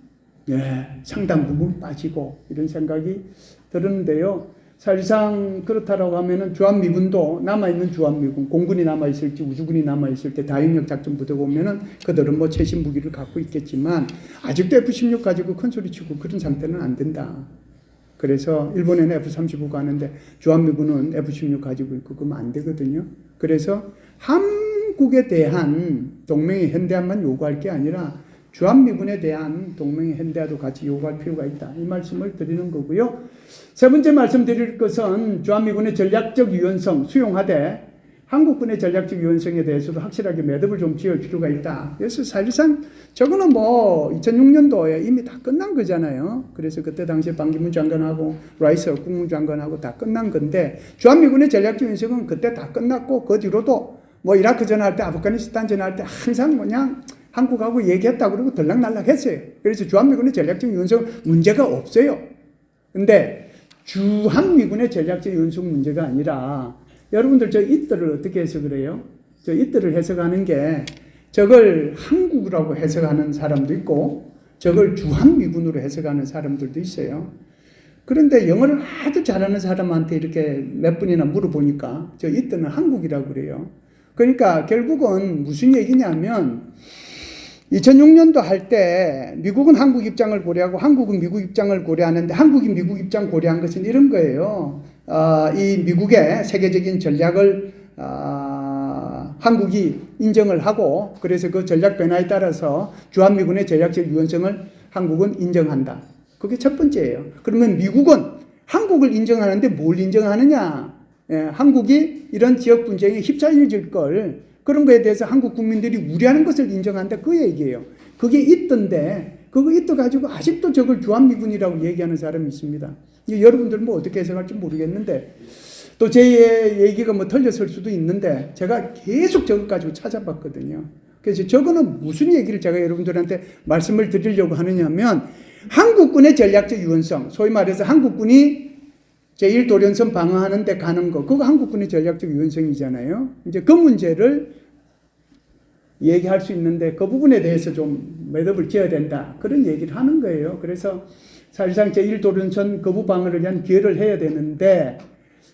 상당 부분 빠지고 이런 생각이 들었는데요. 사실상 그렇다라고 하면은 주한미군도 남아있는 주한미군, 공군이 남아있을지 우주군이 남아있을 때 다영역 작전 부대가 오면은 그들은 뭐 최신 무기를 갖고 있겠지만 아직도 F-16 가지고 큰 소리 치고 그런 상태는 안 된다. 그래서 일본에는 F-35가 하는데 주한미군은 F-16 가지고 있고 그러면 안 되거든요. 그래서 한국에 대한 동맹의 현대화만 요구할 게 아니라 주한미군에 대한 동맹의 현대화도 같이 요구할 필요가 있다. 이 말씀을 드리는 거고요. 세 번째 말씀드릴 것은 주한미군의 전략적 유연성 수용하되 한국군의 전략적 유연성에 대해서도 확실하게 매듭을 좀 지을 필요가 있다. 그래서 사실상 저거는 뭐 2006년도에 이미 다 끝난 거잖아요. 그래서 그때 당시에 반기문 장관하고 라이스 국무장관하고 다 끝난 건데 주한미군의 전략적 유연성은 그때 다 끝났고 그 뒤로도 뭐 이라크 전할 때 아프가니스탄 전할 때 항상 그냥 한국하고 얘기했다 그러고 들락날락 했어요. 그래서 주한미군의 전략적 유연성 문제가 없어요. 근데 주한미군의 전략적 유연성 문제가 아니라 여러분들 저 이들을 어떻게 해석을 해요? 저 이들을 해석하는 게 저걸 한국이라고 해석하는 사람도 있고 저걸 주한미군으로 해석하는 사람들도 있어요. 그런데 영어를 아주 잘하는 사람한테 이렇게 몇 분이나 물어보니까 저 이들은 한국이라고 그래요. 그러니까 결국은 무슨 얘기냐면 2006년도 할 때 미국은 한국 입장을 고려하고 한국은 미국 입장을 고려하는데 한국이 미국 입장 고려한 것은 이런 거예요. 이 미국의 세계적인 전략을 한국이 인정을 하고 그래서 그 전략 변화에 따라서 주한미군의 전략적 유연성을 한국은 인정한다. 그게 첫 번째예요. 그러면 미국은 한국을 인정하는데 뭘 인정하느냐? 한국이 이런 지역 분쟁에 휩싸여질 걸 그런 거에 대해서 한국 국민들이 우려하는 것을 인정한다. 그 얘기예요. 그게 있던데 그거 있어가지고 아직도 저걸 주한미군이라고 얘기하는 사람이 있습니다. 여러분들 뭐 어떻게 해석할지 모르겠는데 또 제 얘기가 뭐 틀렸을 수도 있는데 제가 계속 저걸 가지고 찾아봤거든요. 그래서 저거는 무슨 얘기를 제가 여러분들한테 말씀을 드리려고 하느냐면 한국군의 전략적 유연성 소위 말해서 한국군이 제1도련선 방어하는 데 가는 거 그거 한국군의 전략적 유연성이잖아요. 이제 그 문제를 얘기할 수 있는데 그 부분에 대해서 좀 매듭을 지어야 된다. 그런 얘기를 하는 거예요. 그래서 사실상 제1도련선 거부 방어를 위한 기여를 해야 되는데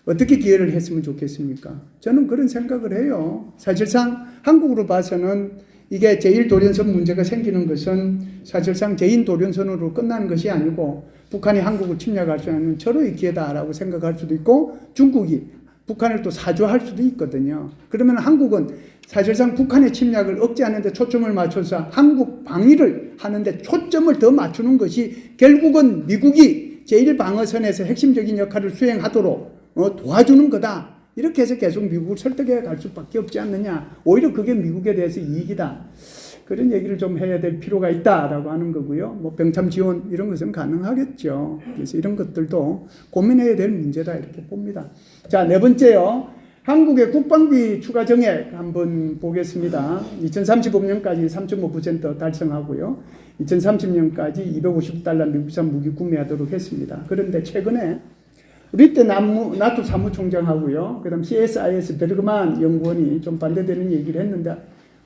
어떻게 기여를 했으면 좋겠습니까? 저는 그런 생각을 해요. 사실상 한국으로 봐서는 이게 제1도련선 문제가 생기는 것은 사실상 제2도련선으로 끝나는 것이 아니고 북한이 한국을 침략할 수 있는 절호의 기회다라고 생각할 수도 있고 중국이 북한을 또 사주할 수도 있거든요. 그러면 한국은 사실상 북한의 침략을 억제하는 데 초점을 맞춰서 한국 방위를 하는데 초점을 더 맞추는 것이 결국은 미국이 제1방어선에서 핵심적인 역할을 수행하도록 도와주는 거다. 이렇게 해서 계속 미국을 설득해 갈 수밖에 없지 않느냐. 오히려 그게 미국에 대해서 이익이다. 그런 얘기를 좀 해야 될 필요가 있다라고 하는 거고요. 뭐 병참 지원 이런 것은 가능하겠죠. 그래서 이런 것들도 고민해야 될 문제다 이렇게 봅니다. 자, 네 번째요. 한국의 국방비 추가 정액 한번 보겠습니다. 2035년까지 3.5% 달성하고요. 2030년까지 $250 미국산 무기 구매하도록 했습니다. 그런데 최근에 리트 나토 사무총장하고요. 그 다음 CSIS 베르그만 연구원이 좀 반대되는 얘기를 했는데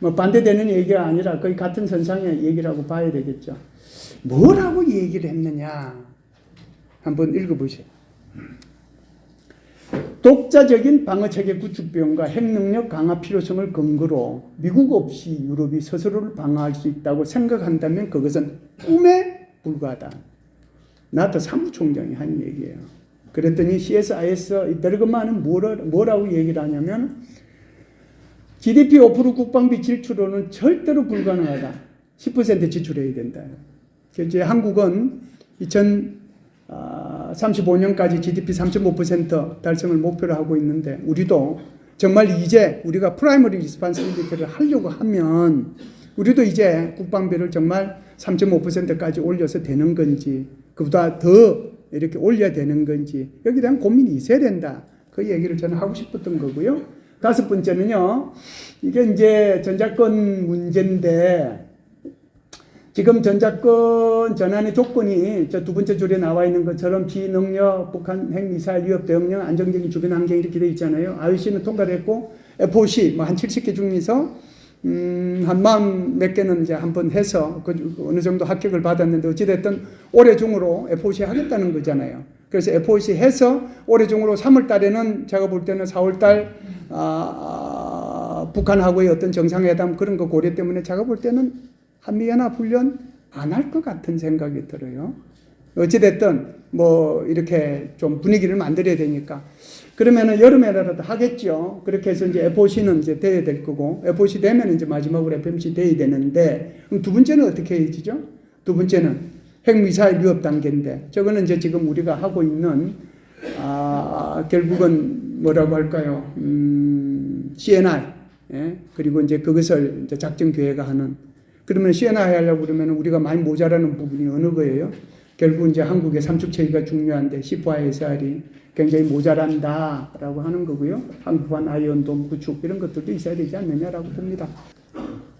뭐 반대되는 얘기가 아니라 거의 같은 선상의 얘기라고 봐야 되겠죠. 뭐라고 얘기를 했느냐 한번 읽어보세요. 독자적인 방어체계 구축 비용과 핵능력 강화 필요성을 근거로 미국 없이 유럽이 스스로를 방어할 수 있다고 생각한다면 그것은 꿈에 불과하다. 나토 사무총장이 한 얘기예요. 그랬더니 CSIS 베르그만은 뭐라고 얘기를 하냐면 GDP 5% 국방비 지출로는 절대로 불가능하다. 10% 지출해야 된다. 이제 한국은 2035년까지 GDP 3.5% 달성을 목표로 하고 있는데 우리도 정말 이제 우리가 프라이머리 리스판시빌리티를 하려고 하면 우리도 이제 국방비를 정말 3.5%까지 올려서 되는 건지 그보다 더 이렇게 올려야 되는 건지 여기에 대한 고민이 있어야 된다. 그 얘기를 저는 하고 싶었던 거고요. 다섯 번째는요. 이게 이제 전작권 문제인데 지금 전작권 전환의 조건이 저 두 번째 줄에 나와 있는 것처럼 비능력, 북한 핵미사일 위협 대응력, 안정적인 주변 환경 이렇게 되어 있잖아요. IOC는 통과를 했고 FOC 뭐 한 70개 중에서 한 40 몇 개는 이제 한번 해서 어느 정도 합격을 받았는데 어찌됐든 올해 중으로 FOC 하겠다는 거잖아요. 그래서 FOC 해서 올해 중으로 3월 달에는 제가 볼 때는 4월 달 북한하고의 어떤 정상회담 그런 거 고려 때문에 제가 볼 때는 한미연합훈련 안 할 것 같은 생각이 들어요. 어찌됐든 뭐 이렇게 좀 분위기를 만들어야 되니까. 그러면은 여름에라도 하겠죠. 그렇게 해서 이제 FOC는 이제 돼야 될 거고, FOC 되면 이제 마지막으로 FMC 돼야 되는데, 그럼 두 번째는 어떻게 해야지죠? 두 번째는 핵미사일 위협 단계인데, 저거는 이제 지금 우리가 하고 있는, 결국은 뭐라고 할까요? CNI. 예? 그리고 이제 그것을 이제 작전 계획화하는. 그러면 CNI 하려고 그러면 우리가 많이 모자라는 부분이 어느 거예요? 결국 이제 한국의 삼축체계가 중요한데, C4와 SR이 굉장히 모자란다라고 하는 거고요. 한국판 아이언돔 구축 이런 것들도 있어야 되지 않느냐라고 봅니다.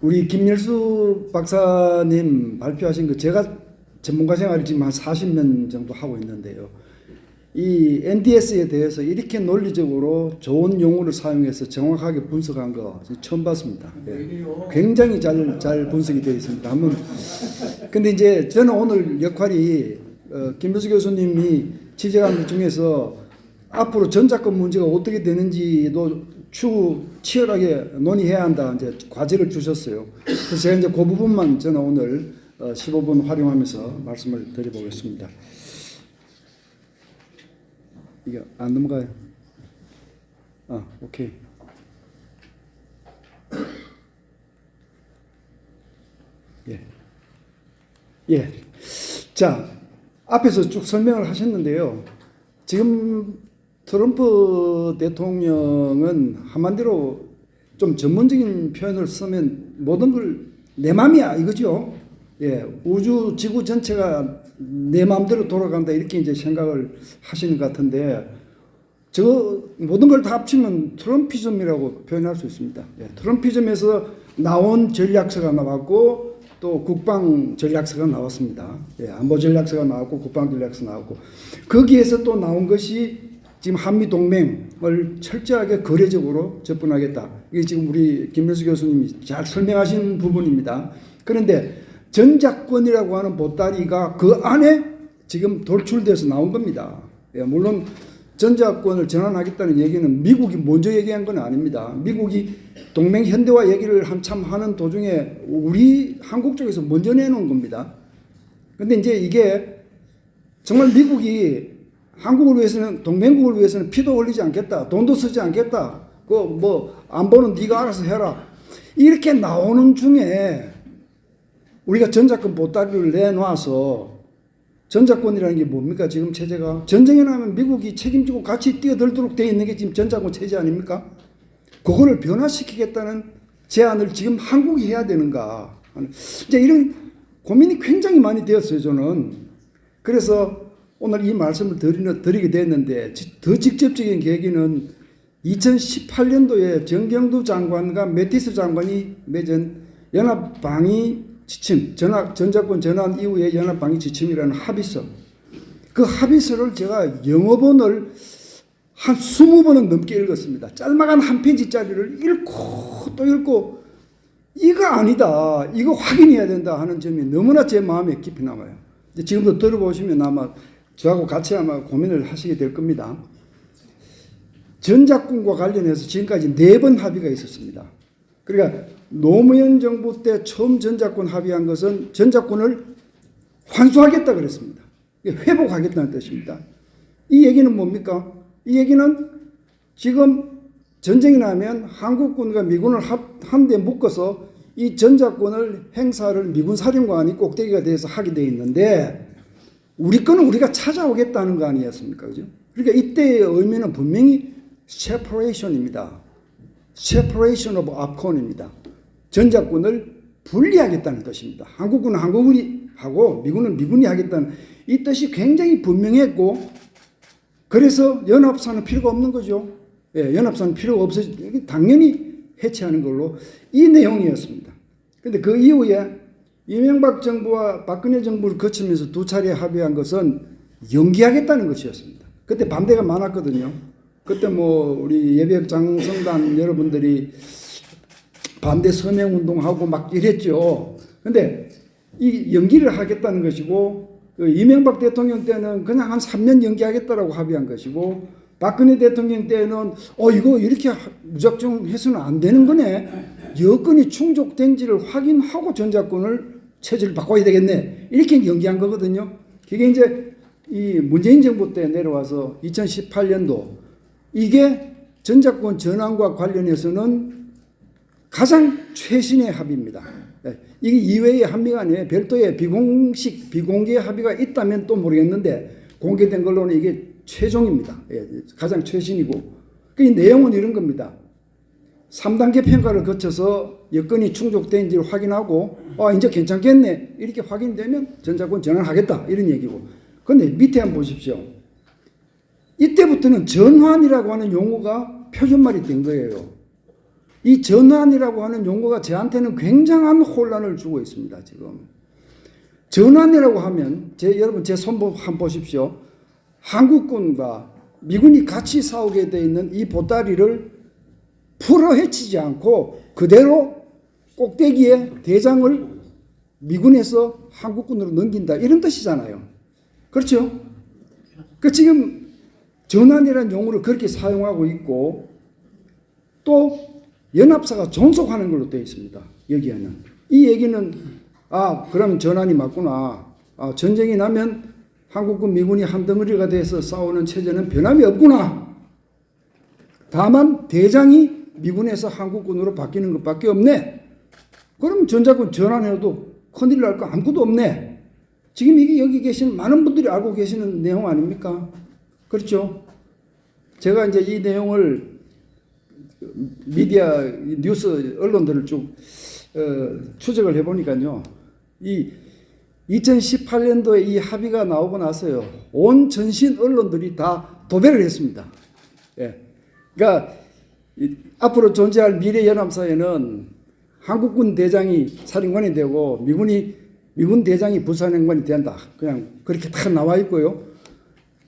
우리 김열수 박사님 발표하신 거 제가 전문가 생활을 지금 한 40년 정도 하고 있는데요. 이 NDS에 대해서 이렇게 논리적으로 좋은 용어를 사용해서 정확하게 분석한 거 처음 봤습니다. 예. 굉장히 잘 분석이 되어 있습니다. 근데 이제 저는 오늘 역할이 김효수 교수님이 취재한 것 중에서 앞으로 전작권 문제가 어떻게 되는지도 치열하게 논의해야 한다 이제 과제를 주셨어요. 그래서 제가 이제 그 부분만 저는 오늘 15분 활용하면서 말씀을 드려보겠습니다. 이게 안 넘어가요. 오케이. 예. 자, 앞에서 쭉 설명을 하셨는데요. 지금 트럼프 대통령은 한마디로 좀 전문적인 표현을 쓰면 모든 걸 내 맘이야 이거죠. 예, 우주 지구 전체가 내 마음대로 돌아간다 이렇게 이제 생각을 하시는 것 같은데 저 모든 걸 다 합치면 트럼피즘이라고 표현할 수 있습니다. 예, 트럼피즘에서 나온 전략서가 나왔고 또 국방 전략서가 나왔습니다. 예, 안보 전략서가 나왔고 국방 전략서 나왔고 거기에서 또 나온 것이 지금 한미 동맹을 철저하게 거래적으로 접근하겠다. 이게 지금 우리 김일수 교수님이 잘 설명하신 부분입니다. 그런데 전작권이라고 하는 보따리가 그 안에 지금 돌출돼서 나온 겁니다. 예, 물론 전작권을 전환하겠다는 얘기는 미국이 먼저 얘기한 건 아닙니다. 미국이 동맹 현대화 얘기를 한참 하는 도중에 우리 한국 쪽에서 먼저 내놓은 겁니다. 근데 이제 이게 정말 미국이 한국을 위해서는 동맹국을 위해서는 피도 흘리지 않겠다. 돈도 쓰지 않겠다. 그 뭐 안보는 네가 알아서 해라. 이렇게 나오는 중에 우리가 전작권 보따리를 내놔서 전작권이라는 게 뭡니까? 지금 체제가 전쟁에 나면 미국이 책임지고 같이 뛰어들도록 되어 있는 게 지금 전작권 체제 아닙니까? 그거를 변화시키겠다는 제안을 지금 한국이 해야 되는가? 이제 이런 고민이 굉장히 많이 되었어요, 저는. 그래서 오늘 이 말씀을 드리게 됐는데 더 직접적인 계기는 2018년도에 정경두 장관과 매티스 장관이 맺은 연합방위 지침, 전작권 전환 이후에 연합방위 지침이라는 합의서. 그 합의서를 제가 영어본을 한 20번은 넘게 읽었습니다. 짤막한 한 페이지짜리를 읽고 또 읽고 이거 아니다. 이거 확인해야 된다 하는 점이 너무나 제 마음에 깊이 남아요. 지금도 들어보시면 아마 저하고 같이 아마 고민을 하시게 될 겁니다. 전작권과 관련해서 지금까지 4번 합의가 있었습니다. 그러니까 노무현 정부 때 처음 전작권 합의한 것은 전작권을 환수하겠다 그랬습니다. 회복하겠다는 뜻입니다. 이 얘기는 뭡니까? 이 얘기는 지금 전쟁이 나면 한국군과 미군을 한데 묶어서 이 전자권을 행사를 미군 사령관이 꼭대기가 돼서 하게 돼 있는데 우리 거는 우리가 찾아오겠다는 거 아니었습니까? 그죠? 그러니까 이때의 의미는 분명히 separation입니다. separation of AFCON입니다. 전자권을 분리하겠다는 뜻입니다. 한국군은 한국군이 하고 미군은 미군이 하겠다는 이 뜻이 굉장히 분명했고 그래서 연합사는 필요가 없는 거죠. 예, 연합사는 필요가 없어 당연히 해체하는 걸로 이 내용이었습니다. 그런데 그 이후에 이명박 정부와 박근혜 정부를 거치면서 두 차례 합의한 것은 연기하겠다는 것이었습니다. 그때 반대가 많았거든요. 그때 뭐 우리 예비역 장성단 여러분들이 반대 서명 운동하고 막 이랬죠. 근데 이 연기를 하겠다는 것이고 그 이명박 대통령 때는 그냥 한 3년 연기하겠다라고 합의한 것이고 박근혜 대통령 때는 이거 이렇게 무작정 해서는 안 되는 거네. 여건이 충족된지를 확인하고 전자권을 체제를 바꿔야 되겠네. 이렇게 연기한 거거든요. 그게 이제 이 문재인 정부 때 내려와서 2018년도 이게 전자권 전환과 관련해서는 가장 최신의 합의입니다. 이게 이외의 합의가 아니에요. 별도의 비공식, 비공개 합의가 있다면 또 모르겠는데 공개된 걸로는 이게 최종입니다. 가장 최신이고 그 내용은 이런 겁니다. 3단계 평가를 거쳐서 여건이 충족된지를 확인하고 이제 괜찮겠네 이렇게 확인되면 전자권 전환하겠다 이런 얘기고 그런데 밑에 한번 보십시오. 이때부터는 전환이라고 하는 용어가 표준말이 된 거예요. 이 전환이라고 하는 용어가 저한테는 굉장한 혼란을 주고 있습니다. 지금 전환이라고 하면 여러분 제 손 한번 보십시오. 한국군과 미군이 같이 싸우게 돼 있는 이 보따리를 풀어 헤치지 않고 그대로 꼭대기에 대장을 미군에서 한국군으로 넘긴다 이런 뜻이잖아요. 그렇죠? 지금 전환이라는 용어를 그렇게 사용하고 있고 또 연합사가 존속하는 걸로 되어 있습니다. 여기에는 이 얘기는 그러면 전환이 맞구나. 전쟁이 나면 한국군 미군이 한 덩어리가 돼서 싸우는 체제는 변함이 없구나. 다만 대장이 미군에서 한국군으로 바뀌는 것밖에 없네. 그럼 전자권 전환해도 큰일 날 거 아무것도 없네. 지금 이게 여기 계신 많은 분들이 알고 계시는 내용 아닙니까? 그렇죠? 제가 이제 이 내용을 미디어 뉴스 언론들을 쭉 추적을 해보니까요. 이 2018년도에 이 합의가 나오고 나서요. 온 전신 언론들이 다 도배를 했습니다. 그러니까 앞으로 존재할 미래 연합사에는 한국군 대장이 사령관이 되고 미군 대장이 부사령관이 된다. 그냥 그렇게 딱 나와 있고요.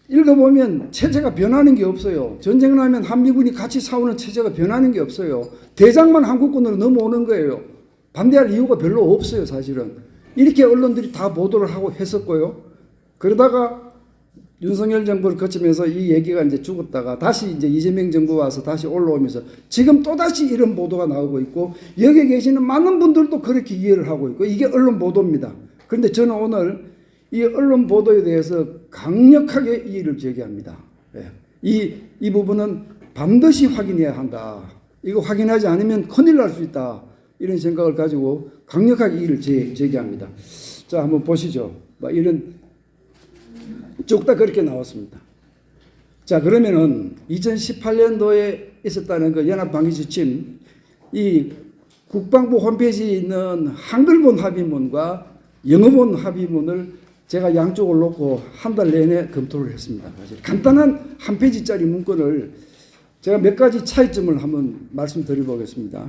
읽어보면 체제가 변하는 게 없어요. 전쟁을 하면 한미군이 같이 싸우는 체제가 변하는 게 없어요. 대장만 한국군으로 넘어오는 거예요. 반대할 이유가 별로 없어요, 사실은. 이렇게 언론들이 다 보도를 하고 했었고요. 그러다가 윤석열 정부를 거치면서 이 얘기가 이제 죽었다가 다시 이제 이재명 정부 와서 다시 올라오면서 지금 또다시 이런 보도가 나오고 있고 여기 계시는 많은 분들도 그렇게 이해를 하고 있고 이게 언론 보도입니다. 그런데 저는 오늘 이 언론 보도에 대해서 강력하게 이의를 제기합니다. 이 부분은 반드시 확인해야 한다. 이거 확인하지 않으면 큰일 날 수 있다. 이런 생각을 가지고 강력하게 이의를 제기합니다. 자, 한번 보시죠. 이런 쭉 다 그렇게 나왔습니다. 자, 그러면은 2018년도에 있었다는 그 연합방위지침, 이 국방부 홈페이지에 있는 한글본 합의문과 영어본 합의문을 제가 양쪽을 놓고 한 달 내내 검토를 했습니다. 사실 간단한 한 페이지짜리 문건을 제가 몇 가지 차이점을 한번 말씀드려보겠습니다.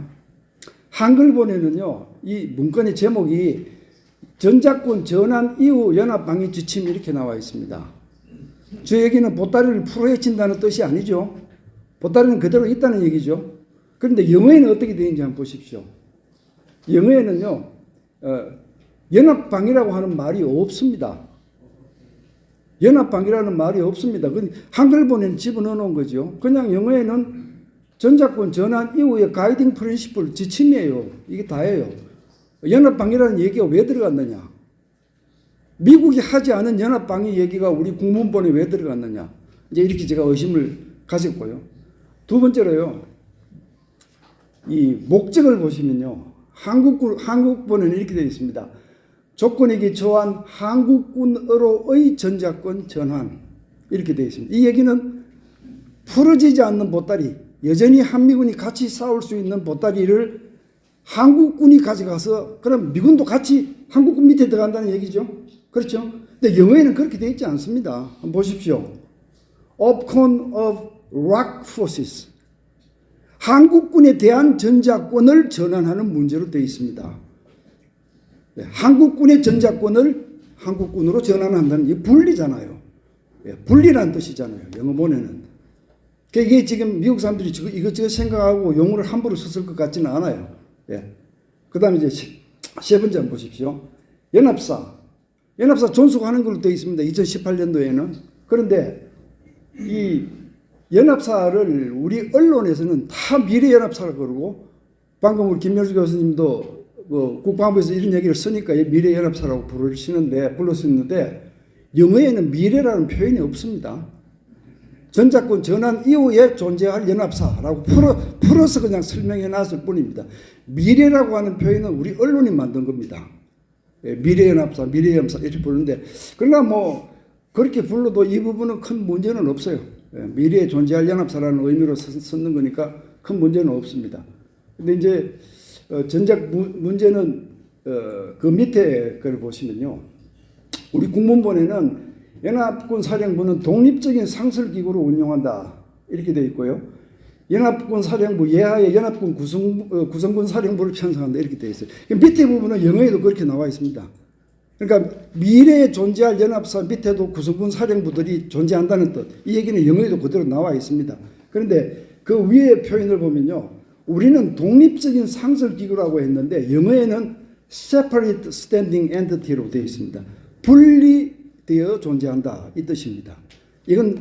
한글본에는요, 이 문건의 제목이 전자권 전환 이후 연합방위 지침 이렇게 나와 있습니다. 저 얘기는 보따리를 풀어헤친다는 뜻이 아니죠. 보따리는 그대로 있다는 얘기죠. 그런데 영어에는 어떻게 되는지 한번 보십시오. 영어에는요, 연합방위라고 하는 말이 없습니다. 연합방위라는 말이 없습니다. 한글본에는 집어넣어 놓은 거죠. 그냥 영어에는 전자권 전환 이후의 가이딩 프린시플 지침이에요. 이게 다예요. 연합방위라는 얘기가 왜 들어갔느냐? 미국이 하지 않은 연합방위 얘기가 우리 국문본에 왜 들어갔느냐? 이제 이렇게 제가 의심을 가졌고요. 두 번째로요. 이 목적을 보시면요. 한국군은 이렇게 되어 있습니다. 조건이 기초한 한국군으로의 전자권 전환 이렇게 되어 있습니다. 이 얘기는 풀어지지 않는 보따리, 여전히 한미군이 같이 싸울 수 있는 보따리를 한국군이 가져가서 그럼 미군도 같이 한국군 밑에 들어간다는 얘기죠. 그렇죠? 근데 영어에는 그렇게 되어 있지 않습니다. 한번 보십시오. Opcon of Rock Forces. 한국군에 대한 전자권을 전환하는 문제로 되어 있습니다. 네, 한국군의 전자권을 한국군으로 전환한다는 게 분리잖아요. 네, 분리라는 뜻이잖아요. 영어본에는. 이게 지금 미국 사람들이 이것저것 생각하고 용어를 함부로 썼을 것 같지는 않아요. 예. 그 다음에 이제 세 번째 한번 보십시오. 연합사 존속하는 걸로 되어 있습니다. 2018년도에는. 그런데 이 연합사를 우리 언론에서는 다 미래연합사라고 그러고 방금 우리 김명수 교수님도 국방부에서 이런 얘기를 쓰니까 미래연합사라고 불렀었는데 영어에는 미래라는 표현이 없습니다. 전자권 전환 이후에 존재할 연합사라고 풀어서 그냥 설명해 놨을 뿐입니다. 미래라고 하는 표현은 우리 언론이 만든 겁니다. 미래연합사 이렇게 부르는데 그러나 뭐 그렇게 불러도 이 부분은 큰 문제는 없어요. 미래에 존재할 연합사라는 의미로 쓰는 거니까 큰 문제는 없습니다. 근데 이제 전작 문제는 그 밑에 걸 보시면요. 우리 국문본에는 연합군 사령부는 독립적인 상설기구로 운영한다. 이렇게 되어 있고요. 연합군 사령부 예하의 연합군 구성군 사령부를 편성한다. 이렇게 되어 있어요. 밑에 부분은 영어에도 그렇게 나와 있습니다. 그러니까 미래에 존재할 연합사 밑에도 구성군 사령부들이 존재한다는 뜻. 이 얘기는 영어에도 그대로 나와 있습니다. 그런데 그 위에 표현을 보면요. 우리는 독립적인 상설기구라고 했는데 영어에는 separate standing entity로 되어 있습니다. 분리되어 존재한다 이 뜻입니다. 이건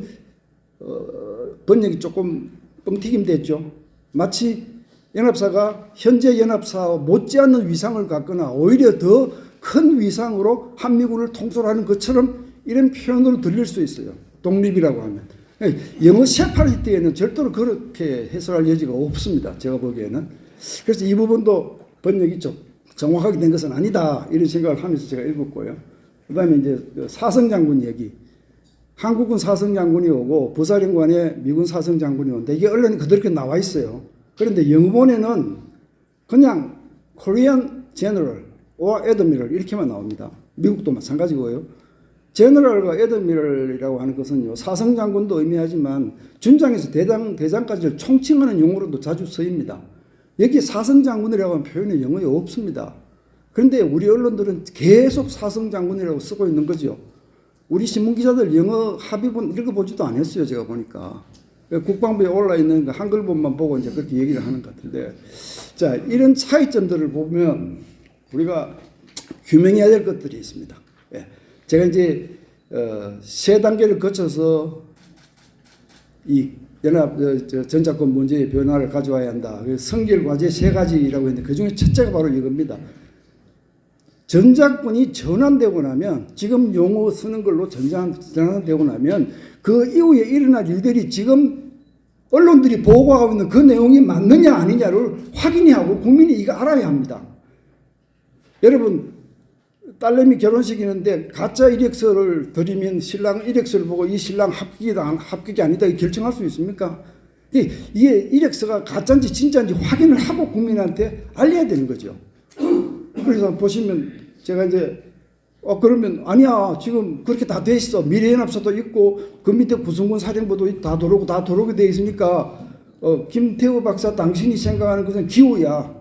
번역이 조금 뻥튀김 됐죠. 마치 연합사가 현재 연합사와 못지않는 위상을 갖거나 오히려 더 큰 위상으로 한미군을 통솔하는 것처럼 이런 표현으로 들릴 수 있어요. 독립이라고 하면. 영어 세파리티에는 절대로 그렇게 해석할 여지가 없습니다. 제가 보기에는. 그래서 이 부분도 번역이 좀 정확하게 된 것은 아니다. 이런 생각을 하면서 제가 읽었고요. 그 다음에 이제 사성장군 얘기. 한국군 사성장군이 오고 부사령관에 미군 사성장군이 오는데 이게 언론에 그렇게 나와 있어요. 그런데 영문에는 그냥 Korean General or Admiral 이렇게만 나옵니다. 미국도 마찬가지고요. 제너럴과 애드미럴이라고 하는 것은요. 사성장군도 의미하지만 준장에서 대장까지를 총칭하는 용어로도 자주 쓰입니다. 여기 사성장군이라고 하는 표현이 영어에 없습니다. 그런데 우리 언론들은 계속 사성장군이라고 쓰고 있는 거죠. 우리 신문기자들 영어 합의본 읽어보지도 않았어요. 제가 보니까. 국방부에 올라있는 한글본만 보고 이제 그렇게 얘기를 하는 것 같은데. 자, 이런 차이점들을 보면 우리가 규명해야 될 것들이 있습니다. 예. 제가 이제 세 단계를 거쳐서 이 연합 전자권 문제의 변화를 가져와야 한다. 성결 과제 세 가지라고 했는데 그 중에 첫째가 바로 이겁니다. 전자권이 전환되고 나면 지금 용어 쓰는 걸로 전환되고 나면 그 이후에 일어날 일들이 지금 언론들이 보고하고 있는 그 내용이 맞느냐 아니냐를 확인해야 하고 국민이 이거 알아야 합니다. 여러분 딸내미 결혼식이는데 가짜 이력서를 드리면 신랑 이력서를 보고 이 신랑 합격이 아니다 결정할 수 있습니까? 이게 이력서가 가짜인지 진짜인지 확인을 하고 국민한테 알려야 되는 거죠. 그래서 보시면 제가 이제 그러면 아니야 지금 그렇게 다 돼 있어. 미래연합사도 있고 그 밑에 구성군 사령부도 다 들어오게 돼 있으니까 김태우 박사 당신이 생각하는 것은 기우야.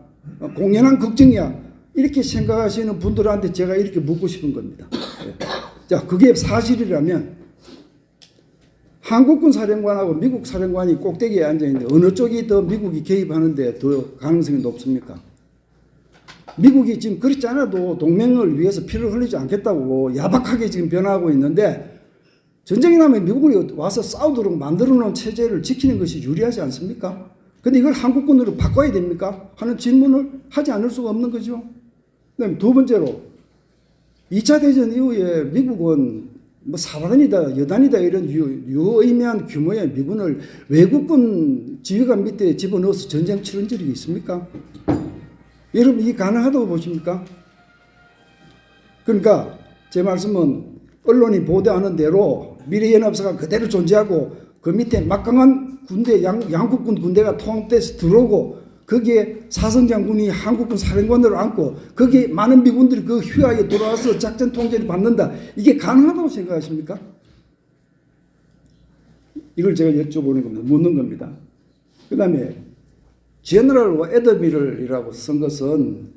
공연한 걱정이야. 이렇게 생각하시는 분들한테 제가 이렇게 묻고 싶은 겁니다. 자, 그게 사실이라면 한국군 사령관하고 미국 사령관이 꼭대기에 앉아있는데 어느 쪽이 더 미국이 개입하는데 더 가능성이 높습니까? 미국이 지금 그렇지 않아도 동맹을 위해서 피를 흘리지 않겠다고 야박하게 지금 변화하고 있는데 전쟁이 나면 미국이 와서 싸우도록 만들어 놓은 체제를 지키는 것이 유리하지 않습니까? 근데 이걸 한국군으로 바꿔야 됩니까? 하는 질문을 하지 않을 수가 없는 거죠. 그다음에 두 번째로 2차 대전 이후에 미국은 뭐 사단이다 여단이다 이런 유의미한 규모의 미군을 외국군 지휘관 밑에 집어넣어서 전쟁 치른 적이 있습니까? 여러분 이게 가능하다고 보십니까? 그러니까 제 말씀은 언론이 보도하는 대로 미래연합사가 그대로 존재하고 그 밑에 막강한 군대 양국군 군대가 통합돼서 들어오고 거기에 사성장군이 한국군 사령관으로 앉고 거기에 많은 미군들이 그 휘하에 돌아와서 작전 통제를 받는다. 이게 가능하다고 생각하십니까? 이걸 제가 여쭤보는 겁니다. 묻는 겁니다. 그 다음에 제너럴 애더미럴이라고 쓴 것은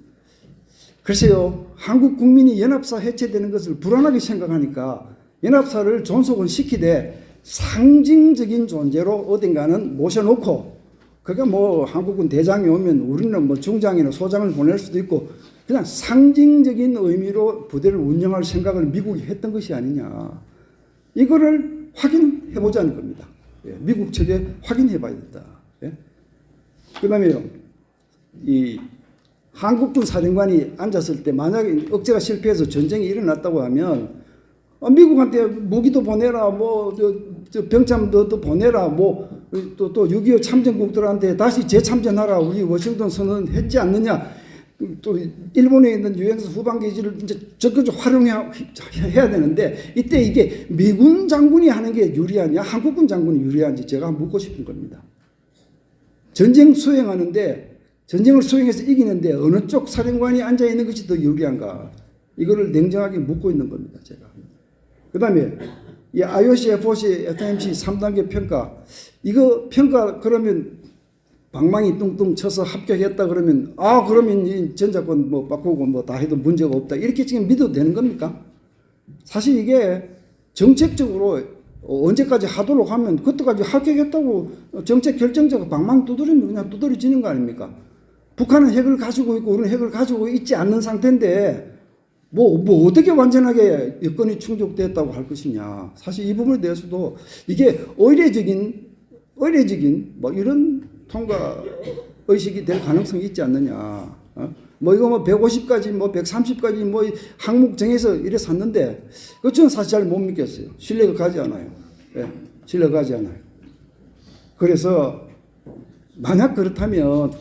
글쎄요. 한국 국민이 연합사 해체되는 것을 불안하게 생각하니까 연합사를 존속은 시키되 상징적인 존재로 어딘가는 모셔놓고 그러니까 뭐 한국군 대장이 오면 우리는 뭐 중장이나 소장을 보낼 수도 있고 그냥 상징적인 의미로 부대를 운영할 생각을 미국이 했던 것이 아니냐. 이거를 확인해보자는 겁니다. 예, 미국 측에 확인해봐야 된다. 예? 그 다음에요. 이 한국군 사령관이 앉았을 때 만약에 억제가 실패해서 전쟁이 일어났다고 하면 미국한테 무기도 보내라, 뭐 저 병참도 보내라, 뭐 또 6.25 참전국들한테 다시 재참전하라. 우리 워싱턴 선언 했지 않느냐. 또 일본에 있는 유엔서 후방기지를 이제 적극적으로 활용해야 되는데 이때 이게 미군 장군이 하는 게 유리하냐, 한국군 장군이 유리한지 제가 묻고 싶은 겁니다. 전쟁 수행하는데 전쟁을 수행해서 이기는데 어느 쪽 사령관이 앉아 있는 것이 더 유리한가? 이거를 냉정하게 묻고 있는 겁니다, 제가. 그 다음에 이 IOC, FOC, FMC 3단계 평가, 이거 평가 그러면 방망이 뚱뚱 쳐서 합격했다 그러면 그러면 이 전작권 뭐 바꾸고 뭐 다 해도 문제가 없다 이렇게 지금 믿어도 되는 겁니까? 사실 이게 정책적으로 언제까지 하도록 하면 그때까지 합격했다고 정책 결정자가 방망이 두드리면 그냥 두드려지는 거 아닙니까? 북한은 핵을 가지고 있고 우리는 핵을 가지고 있지 않는 상태인데 뭐 어떻게 완전하게 여건이 충족됐다고 할 것이냐. 사실 이 부분에 대해서도 이게 의례적인 뭐 이런 통과 의식이 될 가능성이 있지 않느냐. 뭐 이거 뭐 150까지 뭐 130까지 뭐 항목 정해서 이래 샀는데 그건 사실 잘 못 믿겠어요. 신뢰가 가지 않아요. 예, 신뢰가 가지 않아요. 그래서 만약 그렇다면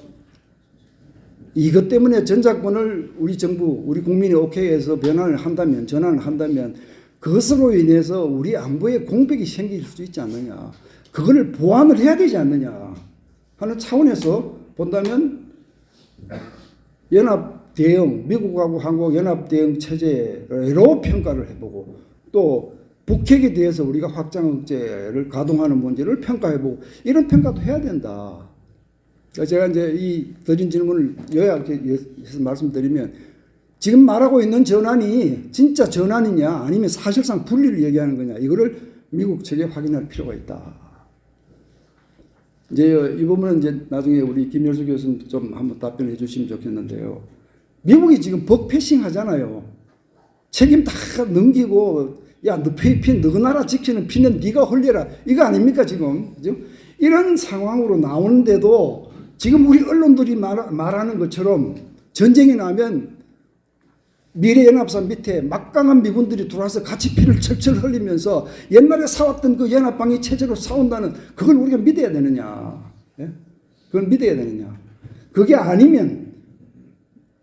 이것 때문에 전작권을 우리 정부, 우리 국민이 오케이해서 전환을 한다면 그것으로 인해서 우리 안보에 공백이 생길 수 있지 않느냐. 그거를 보완을 해야 되지 않느냐 하는 차원에서 본다면 연합 대응, 미국하고 한국 연합 대응 체제로 평가를 해보고 또 북핵에 대해서 우리가 확장 억제를 가동하는 문제를 평가해보고 이런 평가도 해야 된다. 제가 이제 이 드린 질문을 요약해서 말씀드리면 지금 말하고 있는 전환이 진짜 전환이냐 아니면 사실상 분리를 얘기하는 거냐 이거를 미국 측에 확인할 필요가 있다. 이제 이 부분은 이제 나중에 우리 김열수 교수님 좀 한번 답변해 주시면 좋겠는데요. 미국이 지금 법 패싱 하잖아요. 책임 다 넘기고 야 너 피 너 나라 지키는 피는 네가 흘려라 이거 아닙니까 지금? 이런 상황으로 나오는데도 지금 우리 언론들이 말하는 것처럼 전쟁이 나면 미래연합사 밑에 막강한 미군들이 들어와서 같이 피를 철철 흘리면서 옛날에 싸웠던 그 연합방위 체제로 싸운다는 그걸 우리가 믿어야 되느냐. 예? 그걸 믿어야 되느냐. 그게 아니면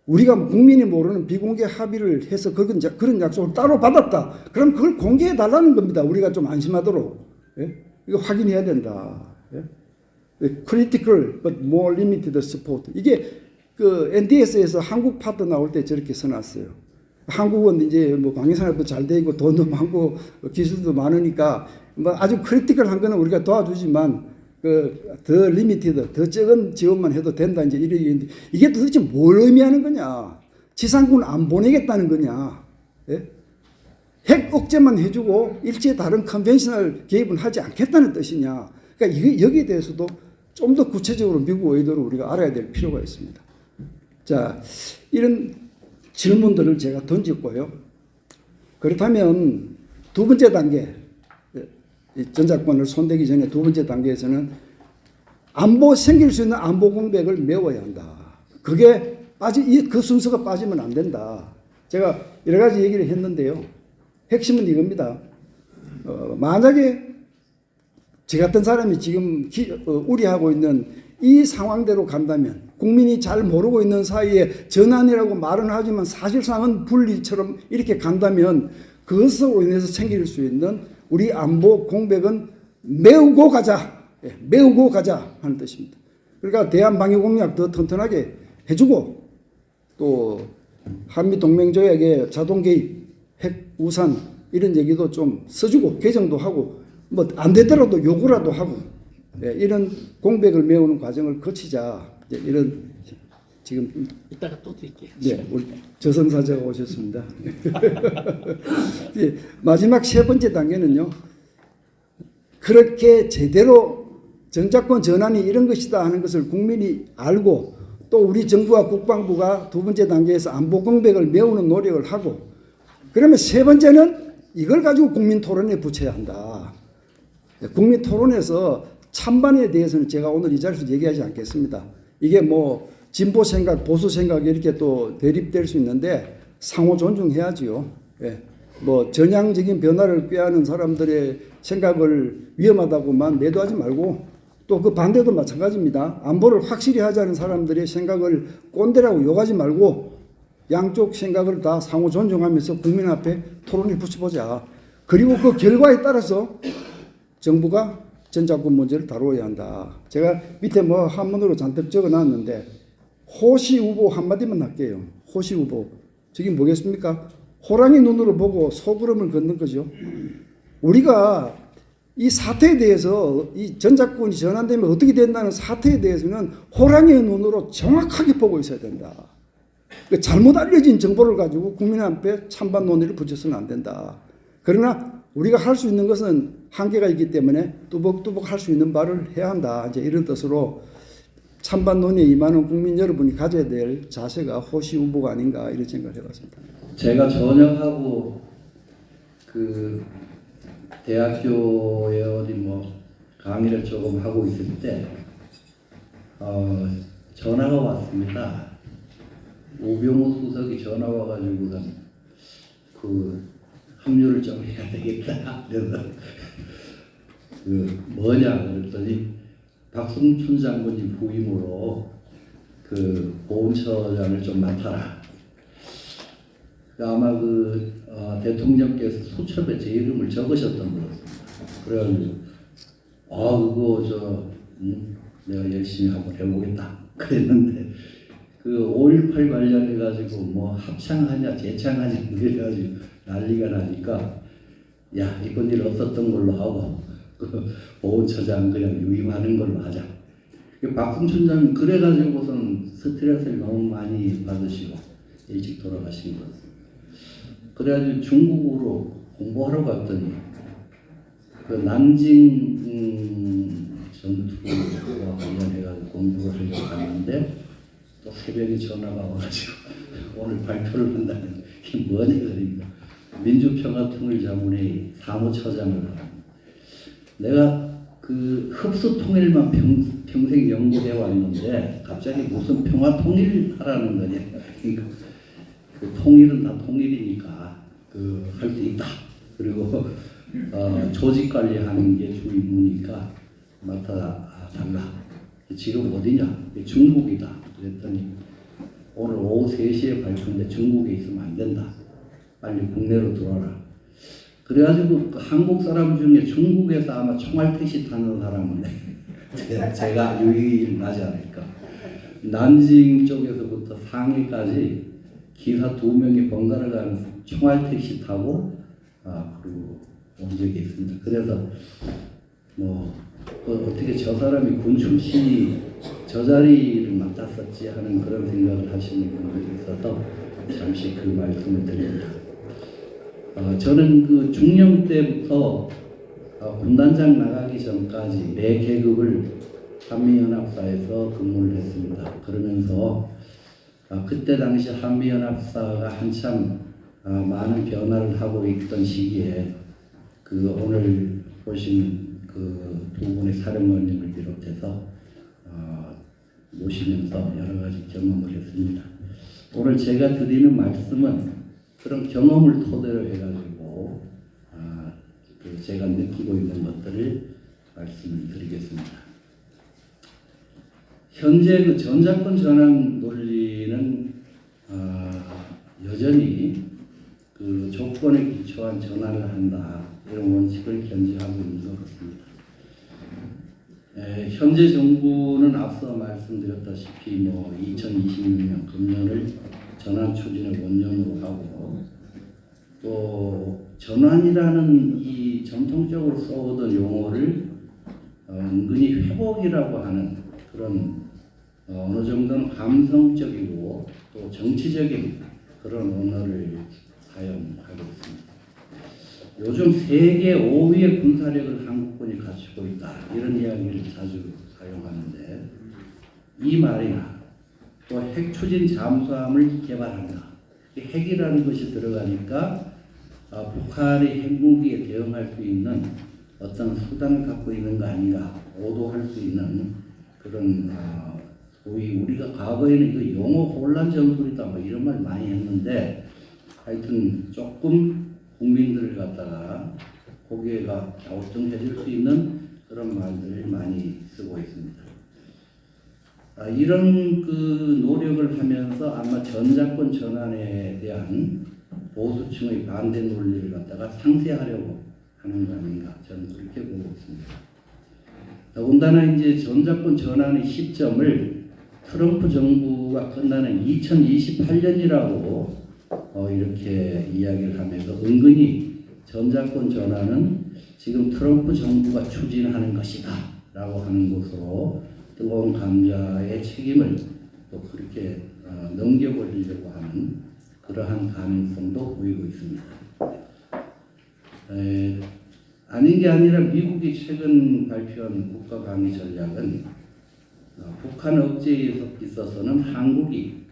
우리가 국민이 모르는 비공개 합의를 해서 그런 약속을 따로 받았다. 그럼 그걸 공개해 달라는 겁니다. 우리가 좀 안심하도록. 예? 이거 확인해야 된다. 예? critical but more limited support. 이게 그 NDS에서 한국 파트 나올 때 저렇게 써놨어요. 한국은 이제 뭐 방위산업도 잘 돼 있고 돈도 많고 기술도 많으니까 뭐 아주 크리티컬한 거는 우리가 도와주지만 그 더 리미티드, 더 적은 지원만 해도 된다 이제 이런 얘기인데 이게 도대체 뭘 의미하는 거냐? 지상군 안 보내겠다는 거냐? 예? 핵 억제만 해주고 일체 다른 컨벤셔널 개입은 하지 않겠다는 뜻이냐? 그러니까 여기에 대해서도 좀 더 구체적으로 미국 의도를 우리가 알아야 될 필요가 있습니다. 자, 이런 질문들을 제가 던졌고요. 그렇다면 두 번째 단계, 전작권을 손대기 전에 두 번째 단계에서는 생길 수 있는 안보 공백을 메워야 한다. 그게 그 순서가 빠지면 안 된다. 제가 여러 가지 얘기를 했는데요. 핵심은 이겁니다. 만약에 저 같은 사람이 지금 우려하고 있는 이 상황대로 간다면 국민이 잘 모르고 있는 사이에 전환이라고 말은 하지만 사실상은 분리처럼 이렇게 간다면 그것으로 인해서 챙길 수 있는 우리 안보 공백은 메우고 가자. 예, 메우고 가자 하는 뜻입니다. 그러니까 대한방위공약 더 튼튼하게 해주고 또 한미동맹조약에 자동 개입, 핵 우산 이런 얘기도 좀 써주고 개정도 하고 뭐 안 되더라도 요구라도 하고 예, 이런 공백을 메우는 과정을 거치자. 예, 이런 지금 이따가 또 드릴게요. 네, 우리 저승사자가 오셨습니다. 예, 마지막 세 번째 단계는요. 그렇게 제대로 정착권 전환이 이런 것이다 하는 것을 국민이 알고 또 우리 정부와 국방부가 두 번째 단계에서 안보 공백을 메우는 노력을 하고 그러면 세 번째는 이걸 가지고 국민 토론에 붙여야 한다. 국민 토론에서 찬반에 대해서는 제가 오늘 이 자리에서 얘기하지 않겠습니다. 이게 뭐 진보 생각, 보수 생각 이렇게 또 대립될 수 있는데 상호 존중해야지요. 예. 뭐 전향적인 변화를 꾀하는 사람들의 생각을 위험하다고만 매도하지 말고 또 그 반대도 마찬가지입니다. 안보를 확실히 하자는 사람들의 생각을 꼰대라고 욕하지 말고 양쪽 생각을 다 상호 존중하면서 국민 앞에 토론을 붙여보자. 그리고 그 결과에 따라서 정부가 전작권 문제를 다루어야 한다. 제가 밑에 뭐 한문으로 잔뜩 적어놨는데 호시 후보 한마디만 할게요. 호시 후보. 저게 뭐겠습니까? 호랑이 눈으로 보고 소구름을 걷는 거죠. 우리가 이 사태에 대해서 이 전작권이 전환되면 어떻게 된다는 사태에 대해서는 호랑이의 눈으로 정확하게 보고 있어야 된다. 잘못 알려진 정보를 가지고 국민 앞에 찬반 논의를 붙여서는 안 된다. 그러나 우리가 할 수 있는 것은 한계가 있기 때문에 뚜벅뚜벅 할 수 있는 바를 해야 한다. 이제 이런 뜻으로 찬반 논의에 임하는 국민 여러분이 가져야 될 자세가 호시 후보가 아닌가 이런 생각을 해봤습니다. 제가 전역하고 그 대학교에 어디 뭐 강의를 조금 하고 있을 때 전화가 왔습니다. 우병우 수석이 전화 와가지고는 그 합류를 좀 해야 되겠다. 그래서 그 뭐냐 그랬더니 박승춘 장군님 부임으로 그 보훈처장을 좀 맡아라. 아마 그 대통령께서 수첩에 제 이름을 적으셨던 것 같습니다. 그래가지고 그거 내가 열심히 한번 해보겠다 그랬는데 그 5.18 관련해가지고 뭐 합창하냐 재창하냐 그래가지고 난리가 나니까 야 이번 일 없었던 걸로 하고 그 보훈처장 그냥 유임하는 걸로 하자. 박승춘 장님 그래가지고선 스트레스를 너무 많이 받으시고 일찍 돌아가신 것 같습니다. 그래가지고 중국으로 공부하러 갔더니 그 난징 전투와 관련해가지고 공부를 하려고 갔는데 또 새벽에 전화가 와가지고 오늘 발표를 한다는 게 뭐냐 그러니까 민주평화통일자문회의 사무처장을 하라. 내가 그 흡수통일만 평생 연구해 왔는데 갑자기 무슨 평화통일 하라는 거냐. 그러니까 그 통일은 다 통일이니까 그 할 수 있다. 그리고 조직 관리하는 게 주 임무니까 맡아달라. 지금 어디냐? 중국이다. 그랬더니 오늘 오후 3시에 발표인데 중국에 있으면 안 된다. 빨리 국내로 들어와라. 그래가지고 그 한국 사람 중에 중국에서 아마 총알 택시 타는 사람은 제가 유일하지 않을까. 난징 쪽에서부터 상해까지 기사 2명이 번갈아 가면서 총알 택시 타고 그리고 온 적이 있습니다. 그래서 뭐 어떻게 저 사람이 군 출신이 저 자리를 맡았었지 하는 그런 생각을 하시는 분들이 있어서 잠시 그 말씀을 드립니다. 저는 그 중령 때부터 군단장 나가기 전까지 매 계급을 한미연합사에서 근무를 했습니다. 그러면서 그때 당시 한미연합사가 한참 많은 변화를 하고 있던 시기에 그 오늘 보신 그 두 분의 사령관님을 비롯해서 모시면서 여러 가지 경험을 했습니다. 오늘 제가 드리는 말씀은 그런 경험을 토대로 해가지고 그 제가 느끼고 있는 것들을 말씀을 드리겠습니다. 현재 그 전자권 전환 논리는 여전히 그 조건에 기초한 전환을 한다 이런 원칙을 견지하고 있는 것 같습니다. 현재 정부는 앞서 말씀드렸다시피 뭐 2026년 금년을 전환 추진의 원년으로 하고 또 전환이라는 이 전통적으로 써오던 용어를 은근히 회복이라고 하는 그런 어느 정도는 감성적이고 또 정치적인 그런 언어를 사용하고 있습니다. 요즘 세계 5위의 군사력을 한국군이 갖추고 있다 이런 이야기를 자주 사용하는데 이 말이나 또 핵 추진 잠수함을 개발한다. 핵이라는 것이 들어가니까 북한이 핵무기에 대응할 수 있는 어떤 수단을 갖고 있는 거 아닌가 오도할 수 있는 그런 소위 우리가 과거에는 이거 용어 혼란 전술이다 뭐 이런 말 많이 했는데 하여튼 조금 국민들을 갖다가 고개가 갸우뚱해질 수 있는 그런 말들을 많이 쓰고 있습니다. 이런 그 노력을 하면서 아마 전자권 전환에 대한 보수층의 반대 논리를 갖다가 상쇄하려고 하는 거 아닌가 저는 그렇게 보고 있습니다. 더군다나 이제 전자권 전환의 시점을 트럼프 정부가 끝나는 2028년이라고 이렇게 이야기를 하면서 은근히 전자권 전환은 지금 트럼프 정부가 추진하는 것이다 라고 하는 것으로 뜨거운 감자의 책임을 또 그렇게 넘겨버리려고 하는 그러한 가능성도 보이고 있습니다. 아닌 게 아니라 미국이 최근 발표한 국가방위 전략은 북한 억제에 있어서는 한국이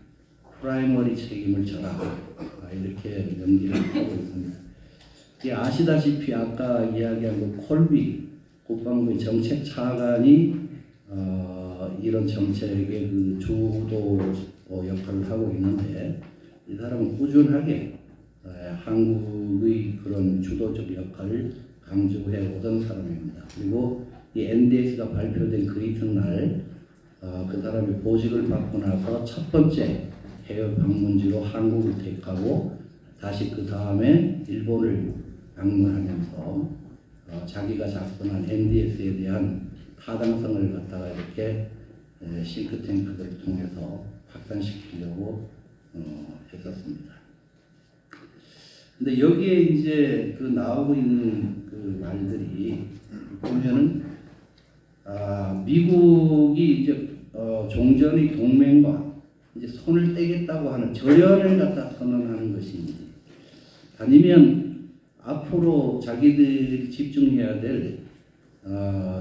프라이머리 책임을 져라 이렇게 연기를 하고 있습니다. 아시다시피 아까 이야기한 그 콜비 국방부의 정책 차관이 이런 정책의 그 주도 역할을 하고 있는데 이 사람은 꾸준하게 한국의 그런 주도적 역할을 강조해 오던 사람입니다. 그리고 이 NDS가 발표된 그 이튿날 그 사람이 보직을 받고 나서 첫 번째 해외 방문지로 한국을 택하고 다시 그 다음에 일본을 방문하면서 자기가 작성한 NDS에 대한 타당성을 갖다가 이렇게 싱크탱크들을 통해서 확산시키려고 했었습니다. 근데 여기에 이제 그 나오고 있는 그 말들이 보면은 미국이 이제 종전의 동맹과 이제 손을 떼겠다고 하는 절연을 갖다 선언하는 것인지 아니면 앞으로 자기들이 집중해야 될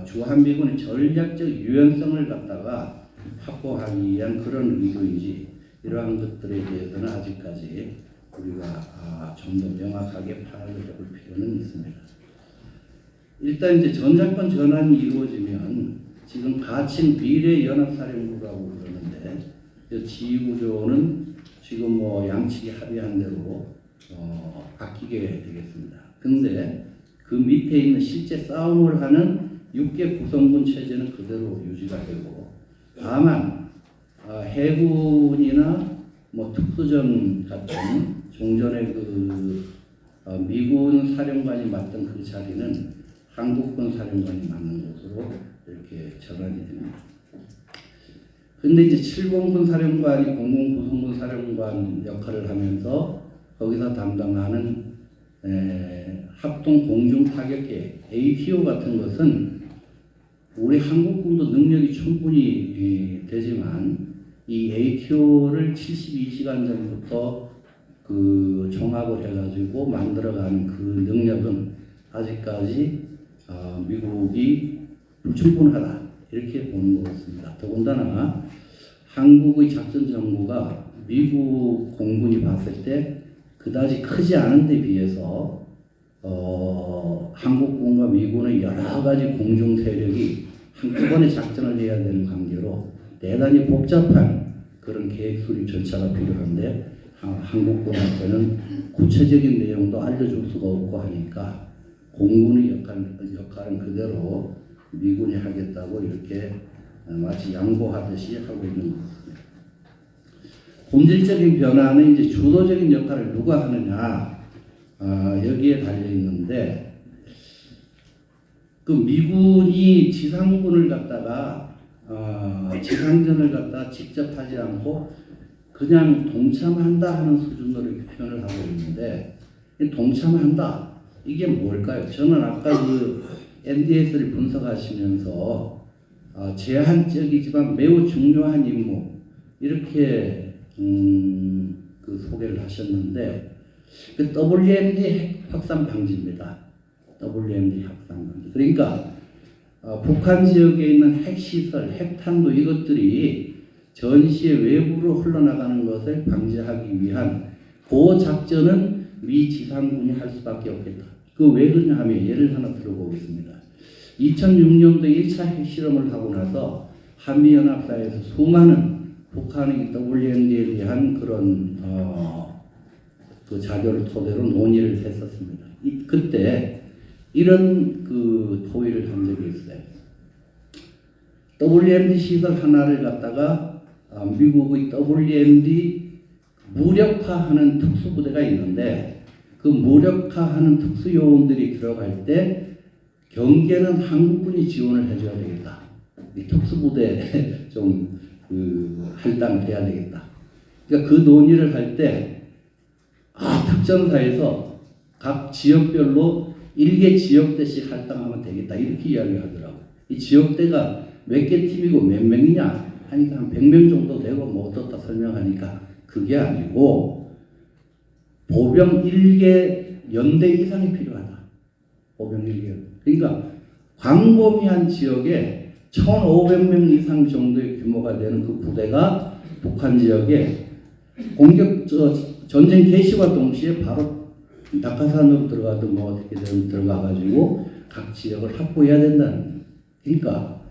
주한미군의 전략적 유연성을 갖다가 확보하기 위한 그런 의도인지 이러한 것들에 대해서는 아직까지 우리가 좀 더 명확하게 파악을 해볼 필요는 있습니다. 일단 이제 전자권 전환이 이루어지면 지금 가칭 비례연합사령부라고 그러는데 지휘구조는 지금 뭐 양측이 합의한 대로 바뀌게 되겠습니다. 근데 그 밑에 있는 실제 싸움을 하는 6개 구성군 체제는 그대로 유지가 되고 다만 해군이나 뭐 특수전 같은 종전의 그 미군 사령관이 맡던 그 자리는 한국군 사령관이 맡는 것으로 이렇게 전환이 됩니다. 근데 이제 7공군 사령관이 00구성군 사령관 역할을 하면서 거기서 담당하는 합동 공중 타격계 ATO 같은 것은 우리 한국군도 능력이 충분히 되지만 이 ATO를 72시간 전부터 그 종합을 해가지고 만들어가는 그 능력은 아직까지 미국이 불충분하다 이렇게 보는 것 같습니다. 더군다나 한국의 작전 정보가 미국 공군이 봤을 때 그다지 크지 않은 데 비해서 한국군과 미군의 여러 가지 공중 세력이 한꺼번에 작전을 해야 되는 관계로 대단히 복잡한 그런 계획 수립 절차가 필요한데 한국군한테는 구체적인 내용도 알려줄 수가 없고 하니까 공군의 역할은 그대로 미군이 하겠다고 이렇게 마치 양보하듯이 하고 있는 것입니다. 본질적인 변화는 이제 주도적인 역할을 누가 하느냐 여기에 달려 있는데 그 미군이 지상군을 갖다가 지상전을 갖다가 직접 하지 않고 그냥 동참한다 하는 수준으로 이렇게 표현을 하고 있는데 이 동참한다 이게 뭘까요? 저는 아까 그 NDS를 분석하시면서 제한적이지만 매우 중요한 임무 이렇게 그 소개를 하셨는데 그 WMD 확산 방지입니다. WMD 확산 방지. 그러니까 북한 지역에 있는 핵시설, 핵탄두 이것들이 전시의 외부로 흘러나가는 것을 방지하기 위한 그 작전은 미 지상군이 할 수밖에 없겠다. 그 왜 그러냐 하면 예를 하나 들어보겠습니다. 2006년도 1차 핵실험을 하고 나서 한미연합사에서 수많은 북한의 WMD에 대한 그런 그 자료를 토대로 논의를 했었습니다. 그때 이런 그 토의를 한 적이 있어요. WMD 시설 하나를 갖다가 미국의 WMD 무력화하는 특수부대가 있는데 그 무력화하는 특수요원들이 들어갈 때 경계는 한국군이 지원을 해줘야 되겠다. 이 특수부대에 좀 할당돼야 되겠다. 그러니까 그 논의를 할 때 특전사에서 각 지역별로 1개 지역대씩 할당하면 되겠다 이렇게 이야기하더라고. 이 지역대가 몇 개 팀이고 몇 명이냐 하니까 한 100명 정도 되고 뭐 어떻다 설명하니까 그게 아니고 보병 1개 연대 이상이 필요하다. 보병 1개. 그러니까 광범위한 지역에 1,500명 이상 정도의 규모가 되는 그 부대가 북한 지역에 전쟁 개시와 동시에 바로 낙하산으로 들어가든 뭐 어떻게든 들어가가지고 각 지역을 확보해야 된다는. 그러니까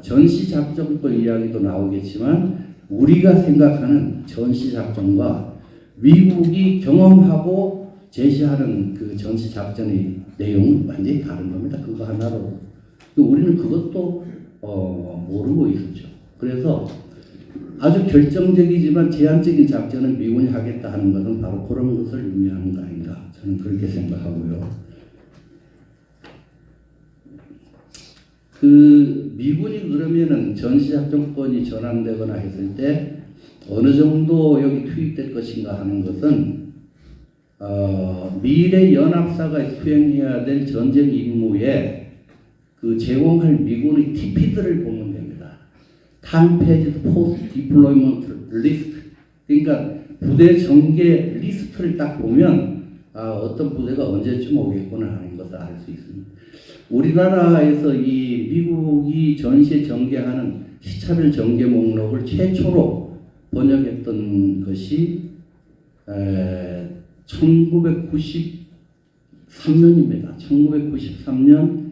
전시작전권 이야기도 나오겠지만 우리가 생각하는 전시작전과 미국이 경험하고 제시하는 그 전시작전의 내용은 완전히 다른 겁니다. 그거 하나로. 우리는 그것도 모르고 있었죠. 그래서 아주 결정적이지만 제한적인 작전을 미군이 하겠다 하는 것은 바로 그런 것을 의미하는 거 아닌가 저는 그렇게 생각하고요. 그 미군이 그러면은 전시작전권이 전환되거나 했을 때 어느 정도 여기 투입될 것인가 하는 것은 미래 연합사가 수행해야 될 전쟁 임무에 그 제공할 미군의 TP들을 보면 됩니다. Time Page Post Deployment List. 그러니까 부대 전개 리스트를 딱 보면 어떤 부대가 언제쯤 오겠구나 하는 것을 알 수 있습니다. 우리나라에서 이 미국이 전시에 전개하는 시차별 전개 목록을 최초로 번역했던 것이 1993년입니다. 1993년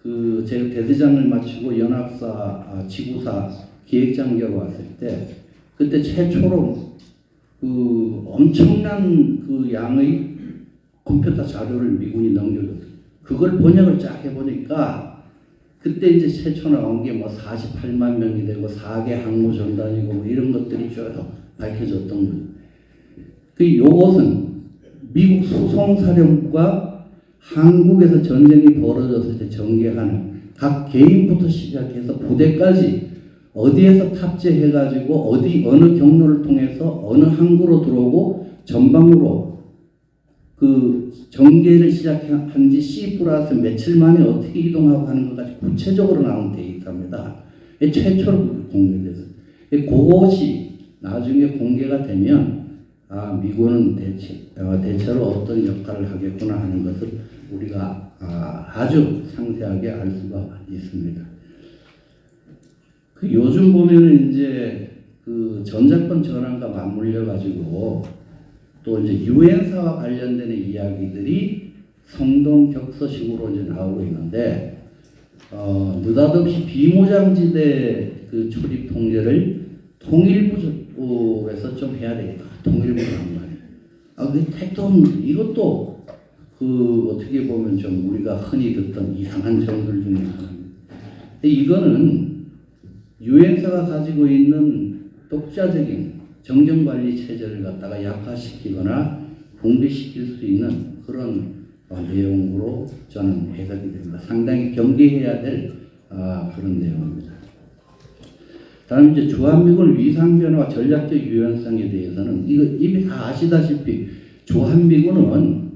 그 제가 대대장을 마치고 연합사 지구사 기획장교로 왔을 때 그때 최초로 그 엄청난 그 양의 컴퓨터 자료를 미군이 넘겨줬어요. 그걸 번역을 쫙 해보니까 그때 이제 최초 나온 게 뭐 48만 명이 되고 4개 항모 전단이고 뭐 이런 것들이 쭉 밝혀졌던 거예요. 그 요것은 미국 수송사령부가 한국에서 전쟁이 벌어졌을 때 전개하는 각 개인부터 시작해서 부대까지 어디에서 탑재해가지고 어느 경로를 통해서 어느 항구로 들어오고 전방으로 그 전개를 시작한 지 C 플러스 며칠 만에 어떻게 이동하고 하는 것까지 구체적으로 나온 데이터입니다. 최초로 공개됐어요. 그것이 나중에 공개가 되면 미군은 대체로 어떤 역할을 하겠구나 하는 것을 우리가 아주 상세하게 알 수가 있습니다. 그 요즘 보면은 이제 그 전자권 전환과 맞물려 가지고 또 이제 유엔사와 관련되는 이야기들이 성동격서식으로 이제 나오고 있는데 느닷없이 비무장지대 그 출입 통제를 통일부에서 좀 해야 되겠다. 통일부 장관. 그 택도 이것도 그 어떻게 보면 좀 우리가 흔히 듣던 이상한 정설 중에 하나입니다. 이거는 유엔사가 가지고 있는 독자적인 정정관리 체제를 갖다가 약화시키거나 붕괴시킬 수 있는 그런 내용으로 저는 해석이 됩니다. 상당히 경계해야 될 그런 내용입니다. 다음 이제 주한미군 위상변화와 전략적 유연성에 대해서는 이거 이미 다 아시다시피 주한미군은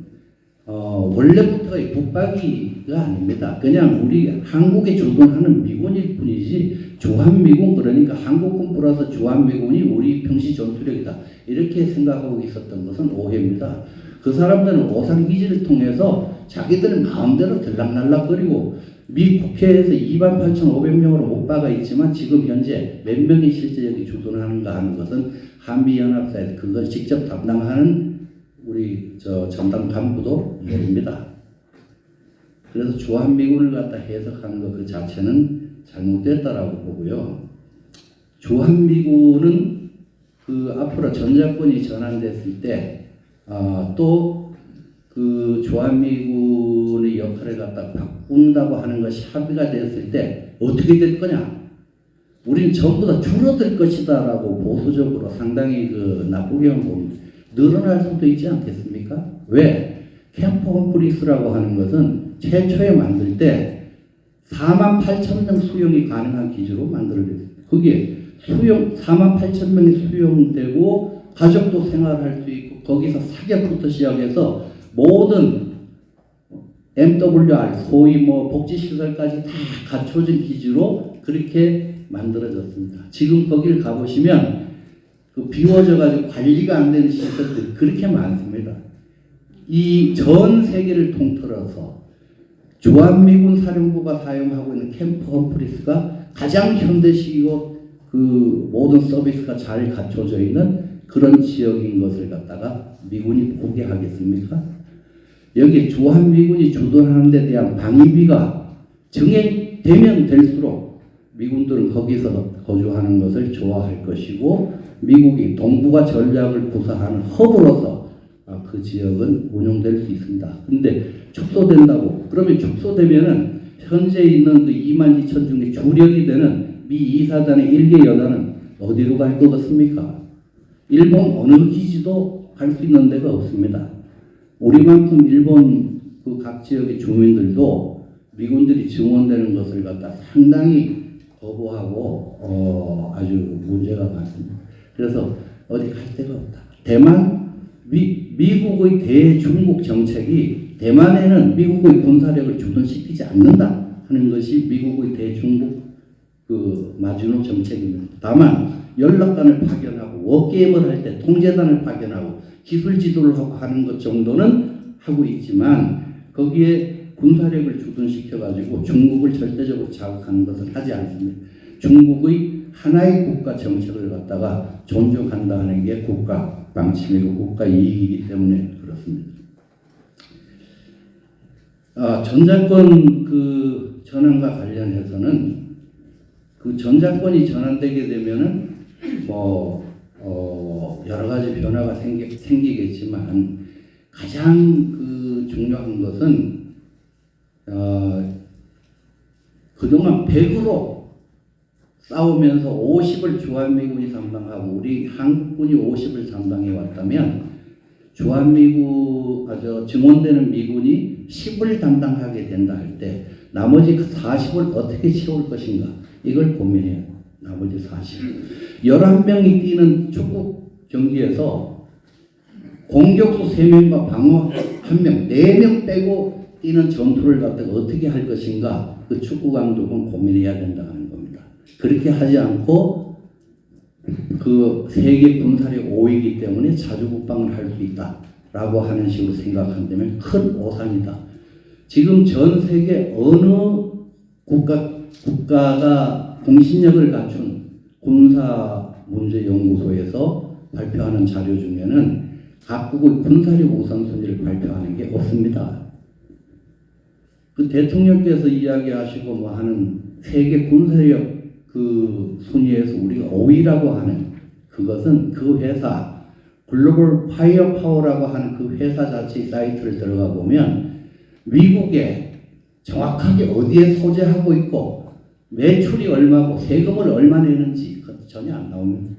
원래부터의 북박이가 아닙니다. 그냥 우리 한국에 주둔하는 미군일 뿐이지 주한미군 그러니까 한국군 플러스 주한미군이 우리 평시 전투력이다. 이렇게 생각하고 있었던 것은 오해입니다. 그 사람들은 오산기지를 통해서 자기들 마음대로 들락날락거리고 미 국회에서 28,500명으로 못 박아 있지만 지금 현재 몇 명이 실제 여기 주둔하는가 하는 것은 한미연합사에서 그걸 직접 담당하는 우리 전담 간부도 모릅니다. 그래서 주한미군을 갖다 해석하는 것 그 자체는 잘못됐다라고 보고요. 주한미군은 그 앞으로 전작권이 전환됐을 때 또 그 주한미군의 역할을 갖다 바꾼다고 하는 것이 합의가 됐을 때 어떻게 될 거냐? 우린 전부 다 줄어들 것이다라고 보수적으로 상당히 그 나쁘게 보면 늘어날 수도 있지 않겠습니까? 왜? 캠프 홈플리스라고 하는 것은 최초에 만들 때 48,000명 수용이 가능한 기준으로 만들어졌습니다. 그게 48,000명이 수용되고 가족도 생활할 수 있고 거기서 사격부터 시작해서 모든 MWR 소위 뭐 복지시설까지 다 갖춰진 기준으로 그렇게 만들어졌습니다. 지금 거기를 가보시면 그 비워져가지고 관리가 안 되는 시설들이 그렇게 많습니다. 이 전 세계를 통틀어서 주한미군 사령부가 사용하고 있는 캠프 험프리스가 가장 현대식이고 그 모든 서비스가 잘 갖춰져 있는 그런 지역인 것을 갖다가 미군이 포기하겠습니까? 여기 주한미군이 주둔하는 데 대한 방위비가 정액되면 될수록 미군들은 거기서 거주하는 것을 좋아할 것이고 미국이 동북아 전략을 구사하는 허브로서 그 지역은 운용될 수 있습니다. 근데 축소된다고 그러면 축소되면은 현재 있는 그 22,000 중에 주력이 되는 미 2사단의 1개 여단은 어디로 갈 것 같습니까? 일본 어느 기지도 갈 수 있는 데가 없습니다. 우리만큼 일본 그 각 지역의 주민들도 미군들이 증원되는 것을 갖다 상당히 거부하고 아주 문제가 많습니다. 그래서 어디 갈 데가 없다. 대만 미국의 대중국 정책이 대만에는 미국의 군사력을 주둔시키지 않는다 하는 것이 미국의 대중국 그 마지노 정책입니다. 다만 연락단을 파견하고 워게임을 할 때 통제단을 파견하고 기술 지도를 하고 하는 것 정도는 하고 있지만 거기에 군사력을 주둔시켜 가지고 중국을 절대적으로 자극하는 것은 하지 않습니다. 중국의 하나의 국가 정책을 갖다가 존중한다는 게 국가 방침이고 국가 이익이기 때문에 그렇습니다. 전작권 그 전환과 관련해서는 그 전작권이 전환되게 되면은 여러 가지 변화가 생기겠지만 가장 그 중요한 것은 그동안 100으로 싸우면서 50을 주한미군이 담당하고 우리 한국군이 50을 담당해 왔다면 증원되는 미군이 10을 담당하게 된다 할 때 나머지 그 40을 어떻게 채울 것인가 이걸 고민해요. 나머지 40. 11명이 뛰는 축구 경기에서 공격수 3명과 방어 1명, 4명 빼고 뛰는 전투를 갖다가 어떻게 할 것인가 그 축구 감독은 고민해야 된다는 겁니다. 그렇게 하지 않고 그 세계 군사력 5위이기 때문에 자주국방을 할 수 있다라고 하는 식으로 생각한다면 큰 오산이다. 지금 전 세계 어느 국가가 공신력을 갖춘 군사문제연구소에서 발표하는 자료 중에는 각국의 군사력 우선순위를 발표하는 게 없습니다. 그 대통령께서 이야기하시고 뭐 하는 세계 군사력 그 순위에서 우리가 5위라고 하는 그것은 그 회사 글로벌 파이어 파워라고 하는 그 회사 자체 사이트를 들어가 보면 미국에 정확하게 어디에 소재하고 있고 매출이 얼마고 세금을 얼마 내는지 그것도 전혀 안 나옵니다.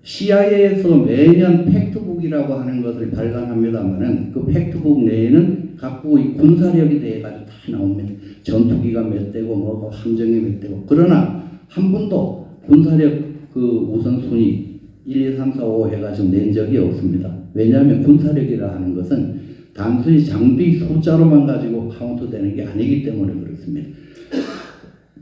CIA에서 매년 팩트북이라고 하는 것을 발간합니다만은 그 팩트북 내에는 각국의 군사력에 대해 가지고 다 나옵니다. 전투기가 몇 대고 뭐 함정이 몇 대고. 그러나 한 번도 군사력 그 우선순위 1, 2, 3, 4, 5 해가지고 낸 적이 없습니다. 왜냐하면 군사력이라 하는 것은 단순히 장비 숫자로만 가지고 카운트되는 게 아니기 때문에 그렇습니다.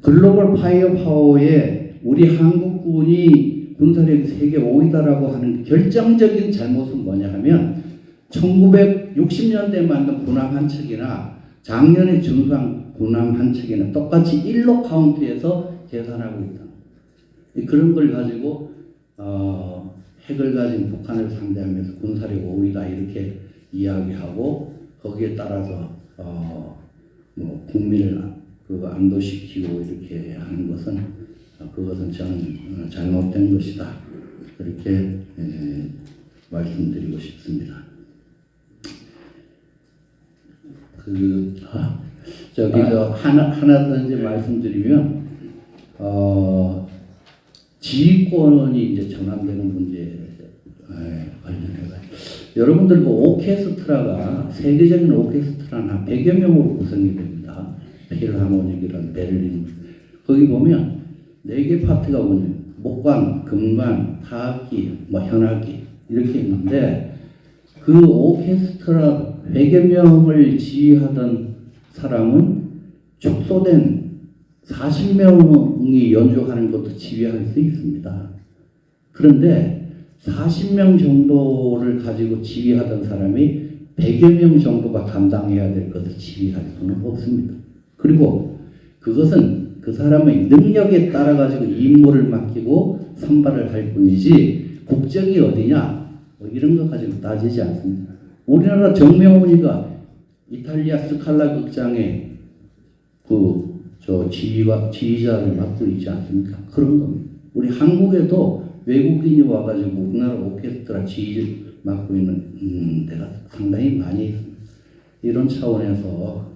글로벌 파이어 파워에 우리 한국군이 군사력이 세계 5위다라고 하는 결정적인 잘못은 뭐냐 하면 1960년대에 만든 군함 한 척이나 작년에 준수한 군함 한 척이나 똑같이 1로 카운트해서 계산하고 있다. 그런 걸 가지고 핵을 가진 북한을 상대하면서 군사력 5위다 이렇게 이야기하고 거기에 따라서 뭐 국민을 안도시키고 이렇게 하는 것은 그것은 저는 잘못된 것이다. 그렇게 말씀드리고 싶습니다. 하나 더 이제 말씀드리면 지휘권이 이제 전환되는 문제에 관련해서 여러분들 그 오케스트라가 세계적인 오케스트라는 한 100여 명으로 구성이 됩니다. 필하모닉이라는 베를린 거기 보면 4개 파트가 오는 목관, 금관, 타악기, 뭐 현악기 이렇게 있는데 그 오케스트라 100여 명을 지휘하던 사람은 축소된 40명이 연주하는 것도 지휘할 수 있습니다. 그런데 40명 정도를 가지고 지휘하던 사람이 100여 명 정도가 감당해야 될 것을 지휘할 수는 없습니다. 그리고 그것은 그 사람의 능력에 따라 가지고 임무를 맡기고 선발을 할 뿐이지 국적이 어디냐 뭐 이런 것 가지고 따지지 않습니다. 우리나라 정명훈이가 이탈리아 스칼라 극장의 지휘자를 맡고 있지 않습니까? 그런 겁니다. 우리 한국에도 외국인이 와가지고 우리나라 오케스트라 지휘를 맡고 있는 데가 상당히 많이 있습니다. 이런 차원에서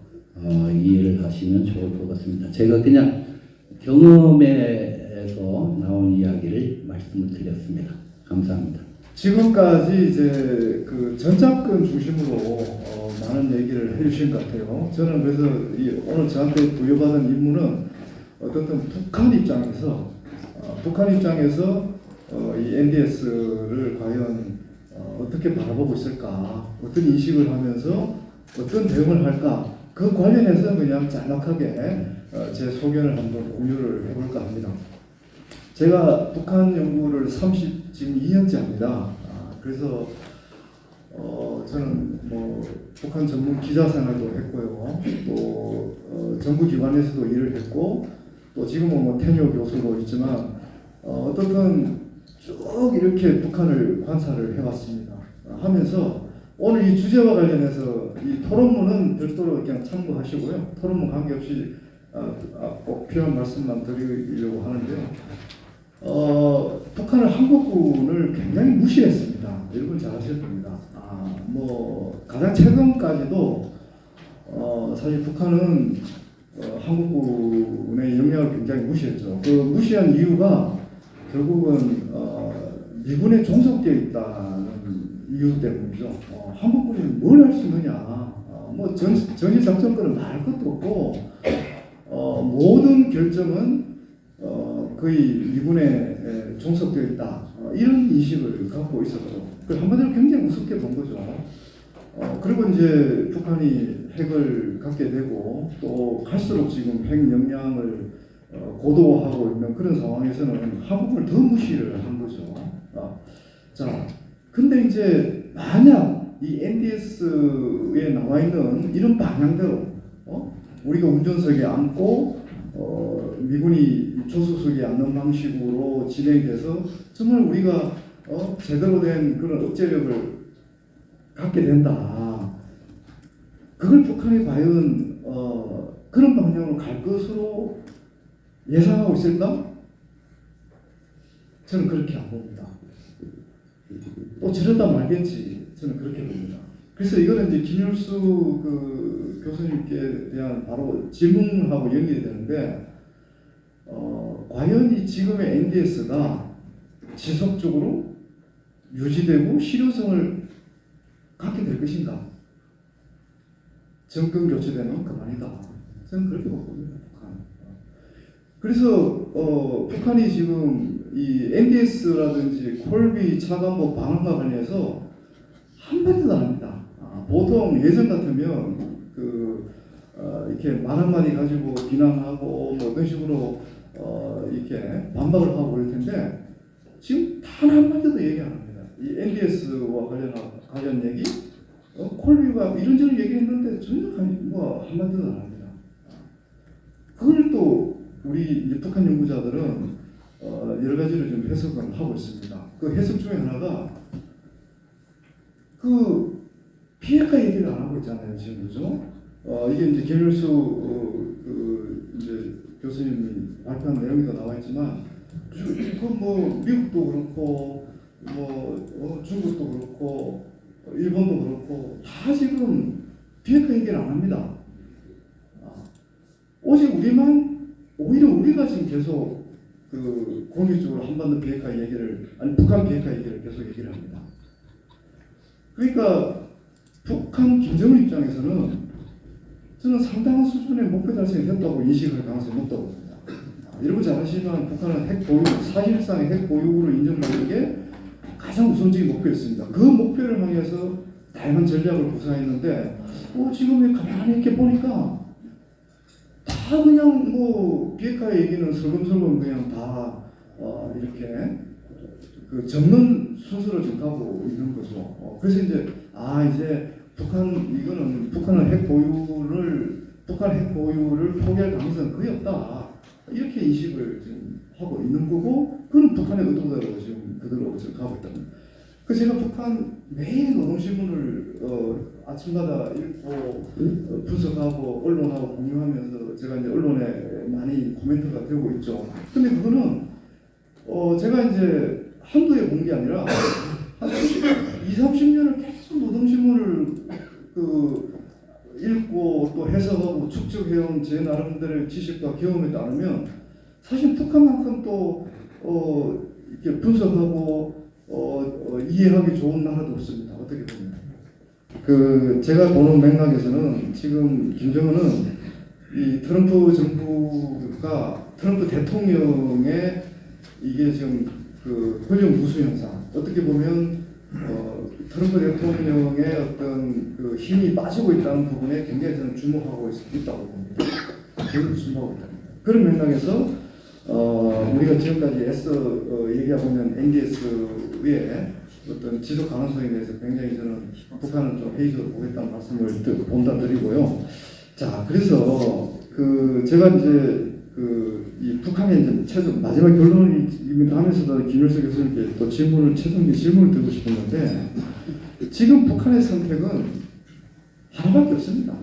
이해를 하시면 좋을 것 같습니다. 제가 그냥 경험에서 나온 이야기를 말씀을 드렸습니다. 감사합니다. 지금까지 이제 그 전작권 중심으로 많은 얘기를 해주신 것 같아요. 저는 그래서 오늘 저한테 부여받은 임무는 어떤 북한 입장에서 이 NDS를 과연 어떻게 바라보고 있을까, 어떤 인식을 하면서 어떤 대응을 할까, 그 관련해서 그냥 짤막하게 제 소견을 한번 공유를 해볼까 합니다. 제가 북한 연구를 지금 2년째 합니다. 그래서 저는 뭐 북한 전문 기자 생활도 했고요. 또 정부기관에서도 일을 했고, 또 지금은 뭐 테뉴어 교수로 있지만 어떻든 쭉 이렇게 북한을 관찰을 해왔습니다. 하면서 오늘 이 주제와 관련해서 이 토론문은 별도로 그냥 참고하시고요. 토론문 관계없이 꼭 필요한 말씀만 드리려고 하는데요. 북한은 한국군을 굉장히 무시했습니다. 여러분 잘 아실 겁니다. 뭐 가장 최근까지도 사실 북한은 한국군의 영향을 굉장히 무시했죠. 그 무시한 이유가 결국은 미군에 종속되어 있다는 이유 때문이죠. 한국군이 뭘 할 수 있느냐? 뭐 전시작전권을 말할 것도 없고 모든 결정은 거의 미군에 종속되어 있다. 이런 인식을 갖고 있었죠. 한마디로 굉장히 우습게 본 거죠. 그리고 이제 북한이 핵을 갖게 되고 또 갈수록 지금 핵 역량을 고도화하고 있는 그런 상황에서는 한국을 더 무시를 한 거죠. 자, 근데 이제 만약 이 NDS에 나와 있는 이런 방향대로 우리가 운전석에 앉고 미군이 조수석에 앉는 방식으로 진행돼서 정말 우리가 제대로 된 그런 억제력을 갖게 된다. 그걸 북한이 과연 그런 방향으로 갈 것으로 예상하고 있을까? 저는 그렇게 안 봅니다. 또 저러다 말겠지. 저는 그렇게 봅니다. 그래서 이거는 이제 김율수 그 교수님께 대한 바로 질문하고 연결이 되는데, 과연 이 지금의 NDS가 지속적으로 유지되고 실효성을 갖게 될 것인가? 정권 교체되면 그만이다. 저는 그렇게 봅니다. 북한. 그래서 북한이 지금 이 NDS라든지 콜비 차관보 방한과 관련해서 한마디도 안 합니다. 보통 예전 같으면 이렇게 말 한마디 가지고 비난하고 뭐 어떤 식으로 이렇게 반박을 하고 그럴 텐데 지금 단 한마디도 얘기 안 합니다. 이 NDS와 관련 얘기, 콜비가 이런저런 얘기했는데 전혀 뭐 한마디도 안 합니다. 그걸 또 우리 이제 북한 연구자들은 여러 가지로 좀 해석을 하고 있습니다. 그 해석 중에 하나가 그 피해가 얘기를 안 하고 있잖아요, 지금 그죠? 이게 이제 김율수 이제 교수님이 발표한 내용이 나와 있지만, 뭐 미국도 그렇고, 뭐 중국도 그렇고, 일본도 그렇고 다 지금 비핵화 얘기를 안 합니다. 오직 오히려 우리가 지금 계속 그 공식적으로 한반도 비핵화 얘기를, 아니 북한 비핵화 얘기를 계속 얘기를 합니다. 그러니까 북한 김정은 입장에서는 저는 상당한 수준의 목표 달성이 됐다고 인식할 가능성이 높다고 봅니다. 여러분 잘 아시지만 북한은 핵 보유, 사실상의 핵 보유로 인정받는 게 가장 우선적인 목표였습니다. 그 목표를 향해서 다양한 전략을 구사했는데 지금 가만히 이렇게 보니까 다 그냥 뭐 비핵화 얘기는 설금설금 그냥 다 이렇게 그 접는 순서로 지금 가고 있는 거죠. 그래서 이제 이제 북한은 핵 보유를 포기할 가능성은 거의 없다. 이렇게 인식을 지금 하고 있는 거고, 그건 북한의 의도대로 지금 그대로 지금 가고 있다는 거예요. 그래서 제가 북한 매일 노동신문을 아침마다 읽고 분석하고 언론하고 공유하면서 제가 이제 언론에 많이 코멘트가 되고 있죠. 근데 그거는 제가 이제 한두 해 본 게 아니라 한 20-30년을 계속 노동신문을 읽고 또 해석하고 축적해온 제 나름대로의 지식과 경험에 따르면 사실 북한만큼 또 이렇게 분석하고 이해하기 좋은 나라도 없습니다. 어떻게 보면 제가 보는 맥락에서는 지금 김정은은 이 트럼프 정부가 트럼프 대통령의 이게 지금 권력 누수 현상, 어떻게 보면 트럼프 대통령의 어떤 힘이 빠지고 있다는 부분에 굉장히 저는 주목하고 있다고 봅니다. 굉장히 주목하고 있다. 그런 맥락에서 우리가 지금까지 애써 얘기하고 있는 NDS의 어떤 지속 가능성에 대해서 굉장히 저는 북한은 좀 회의적으로 보겠다는 말씀을 드리고요. 자, 그래서 제가 이제 이 북한의 이제 최종 마지막 결론이기도 하면서도 김일성 교수님께 또 최종적인 질문을 드리고 싶었는데, 지금 북한의 선택은 하나밖에 없습니다.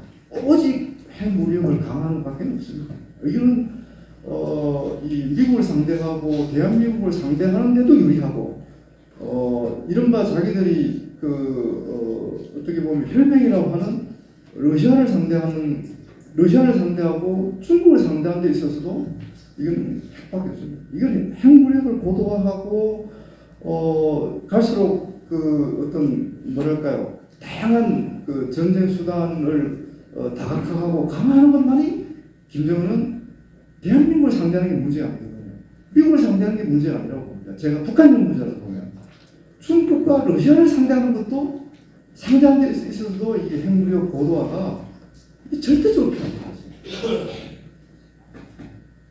오직 핵무력을 강화하는 밖에 없습니다. 이거는 이 미국을 상대하고 대한민국을 상대하는데도 유리하고, 이른바 자기들이 어떻게 보면 혈맹이라고 하는 러시아를 상대하고 중국을 상대하는 데 있어서도 이건 핵밖에 없습니다. 이건 핵무력을 고도화하고 갈수록 어떤 뭐랄까요, 다양한 전쟁 수단을 다각화하고 강화하는 것만이 김정은은 대한민국을 상대하는 게 문제가 아니거든요. 미국을 상대하는 게 문제가 아니라고 봅니다. 제가 북한 연구자로 보면 중국과 러시아를 상대하는 것도 상대하는 데 있어서도 이게 핵무력 고도화가 절대적으로 필요합니다.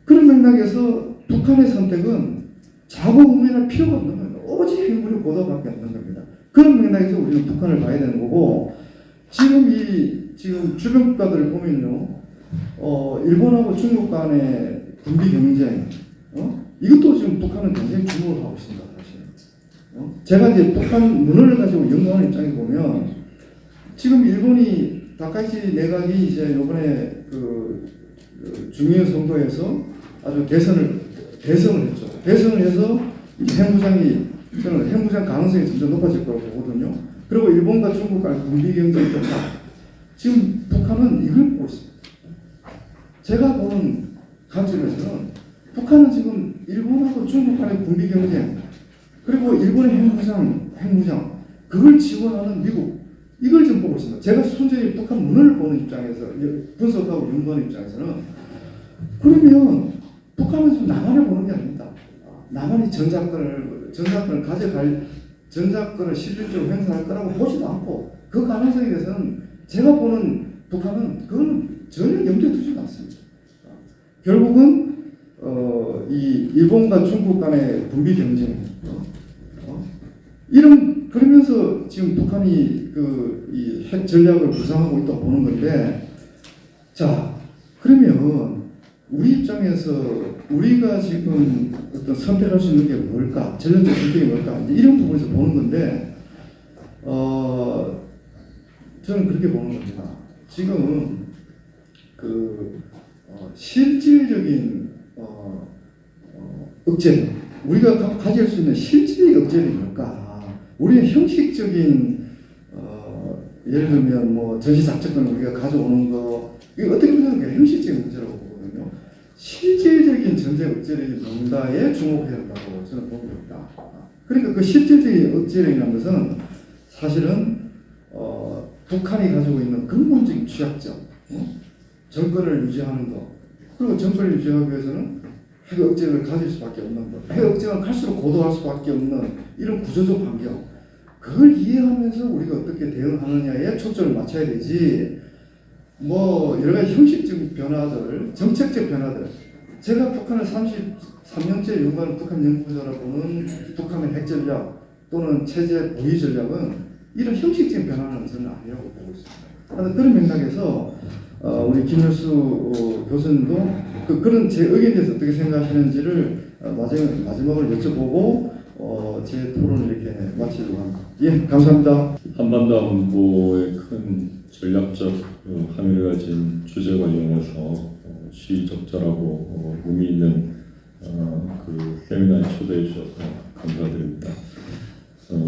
그런 맥락에서 북한의 선택은 자고 우면할 필요가 없는 겁니다. 오직 핵무력 고도화밖에 없는 겁니다. 그런 맥락에서 우리는 북한을 봐야 되는 거고, 지금 주변 국가들을 보면요, 일본하고 중국 간의 군비 경쟁, 이것도 지금 북한은 굉장히 주목을 하고 있습니다. 사실. 제가 이제 북한 문헌을 가지고 연구하는 입장에서 보면 지금 일본이 다카이치 내각이 이제 이번에 중요 선거에서 아주 대선을 했죠. 대선을 해서 핵무장이 저는 핵무장 가능성이 점점 높아질 거라고 보거든요. 그리고 일본과 중국 간의 군비 경쟁 격화. 지금 북한은 이걸 보고 있습니다. 제가 보는 관점에서는 북한은 지금 일본하고 중국 간의 군비 경쟁, 그리고 일본의 핵무장, 그걸 지원하는 미국, 이걸 지금 보고 있습니다. 제가 순전히 북한 문을 보는 입장에서, 분석하고 연구하는 입장에서는, 그러면 북한은 지금 남한을 보는 게 아닙니다. 남한이 전작권을 가져갈, 전작권을 실질적으로 행사할 거라고 보지도 않고, 그 가능성에 대해서는 제가 보는 북한은 그거는 전혀 염두에 두지도 않습니다. 결국은 이 일본과 중국 간의 군비 경쟁, 그러면서 지금 북한이 이 핵 전략을 구상하고 있다고 보는 건데, 자, 그러면 우리 입장에서 우리가 지금 어떤 선택할 수 있는 게 뭘까? 전략적 선택이 뭘까? 이런 부분에서 보는 건데, 저는 그렇게 보는 겁니다. 지금 실질적인 억제, 우리가 가질 수 있는 실질의 억제는 뭘까? 우리의 형식적인 예를 들면 뭐 전시작전권을 우리가 가져오는 거, 이거 어떻게 보면 형식적인 문제라고 보거든요. 실질적인 전쟁 억제력이 뭔가에 주목해야 한다고 저는 봅니다. 그러니까 그 실질적인 억제력이라는 것은 사실은 북한이 가지고 있는 근본적인 취약점, 정권을 유지하는 것, 그리고 정권을 유지하기 위해서는 핵 억제를 가질 수밖에 없는 것, 핵 억제가 갈수록 고도할 수밖에 없는 이런 구조적 환경, 그걸 이해하면서 우리가 어떻게 대응하느냐에 초점을 맞춰야 되지, 뭐 여러 가지 형식적 변화들, 정책적 변화들, 제가 북한을 33년째 연구하는 북한 연구자라고는 북한의 핵 전략 또는 체제 보위 전략은 이런 형식적인 변화는 저는 아니라고 보고 있습니다. 하여튼 그런 맥락에서 우리 김효수 교수님도 그런 제 의견에 대해서 어떻게 생각하시는지를 마지막으로 여쭤보고 제 토론을 이렇게 마치려고 합니다. 예, 감사합니다. 한반도 안보의 큰 전략적 함의를 가진 주제 관련해서 시의적절하고 의미 있는 그 세미나에 초대해 주셔서 감사드립니다.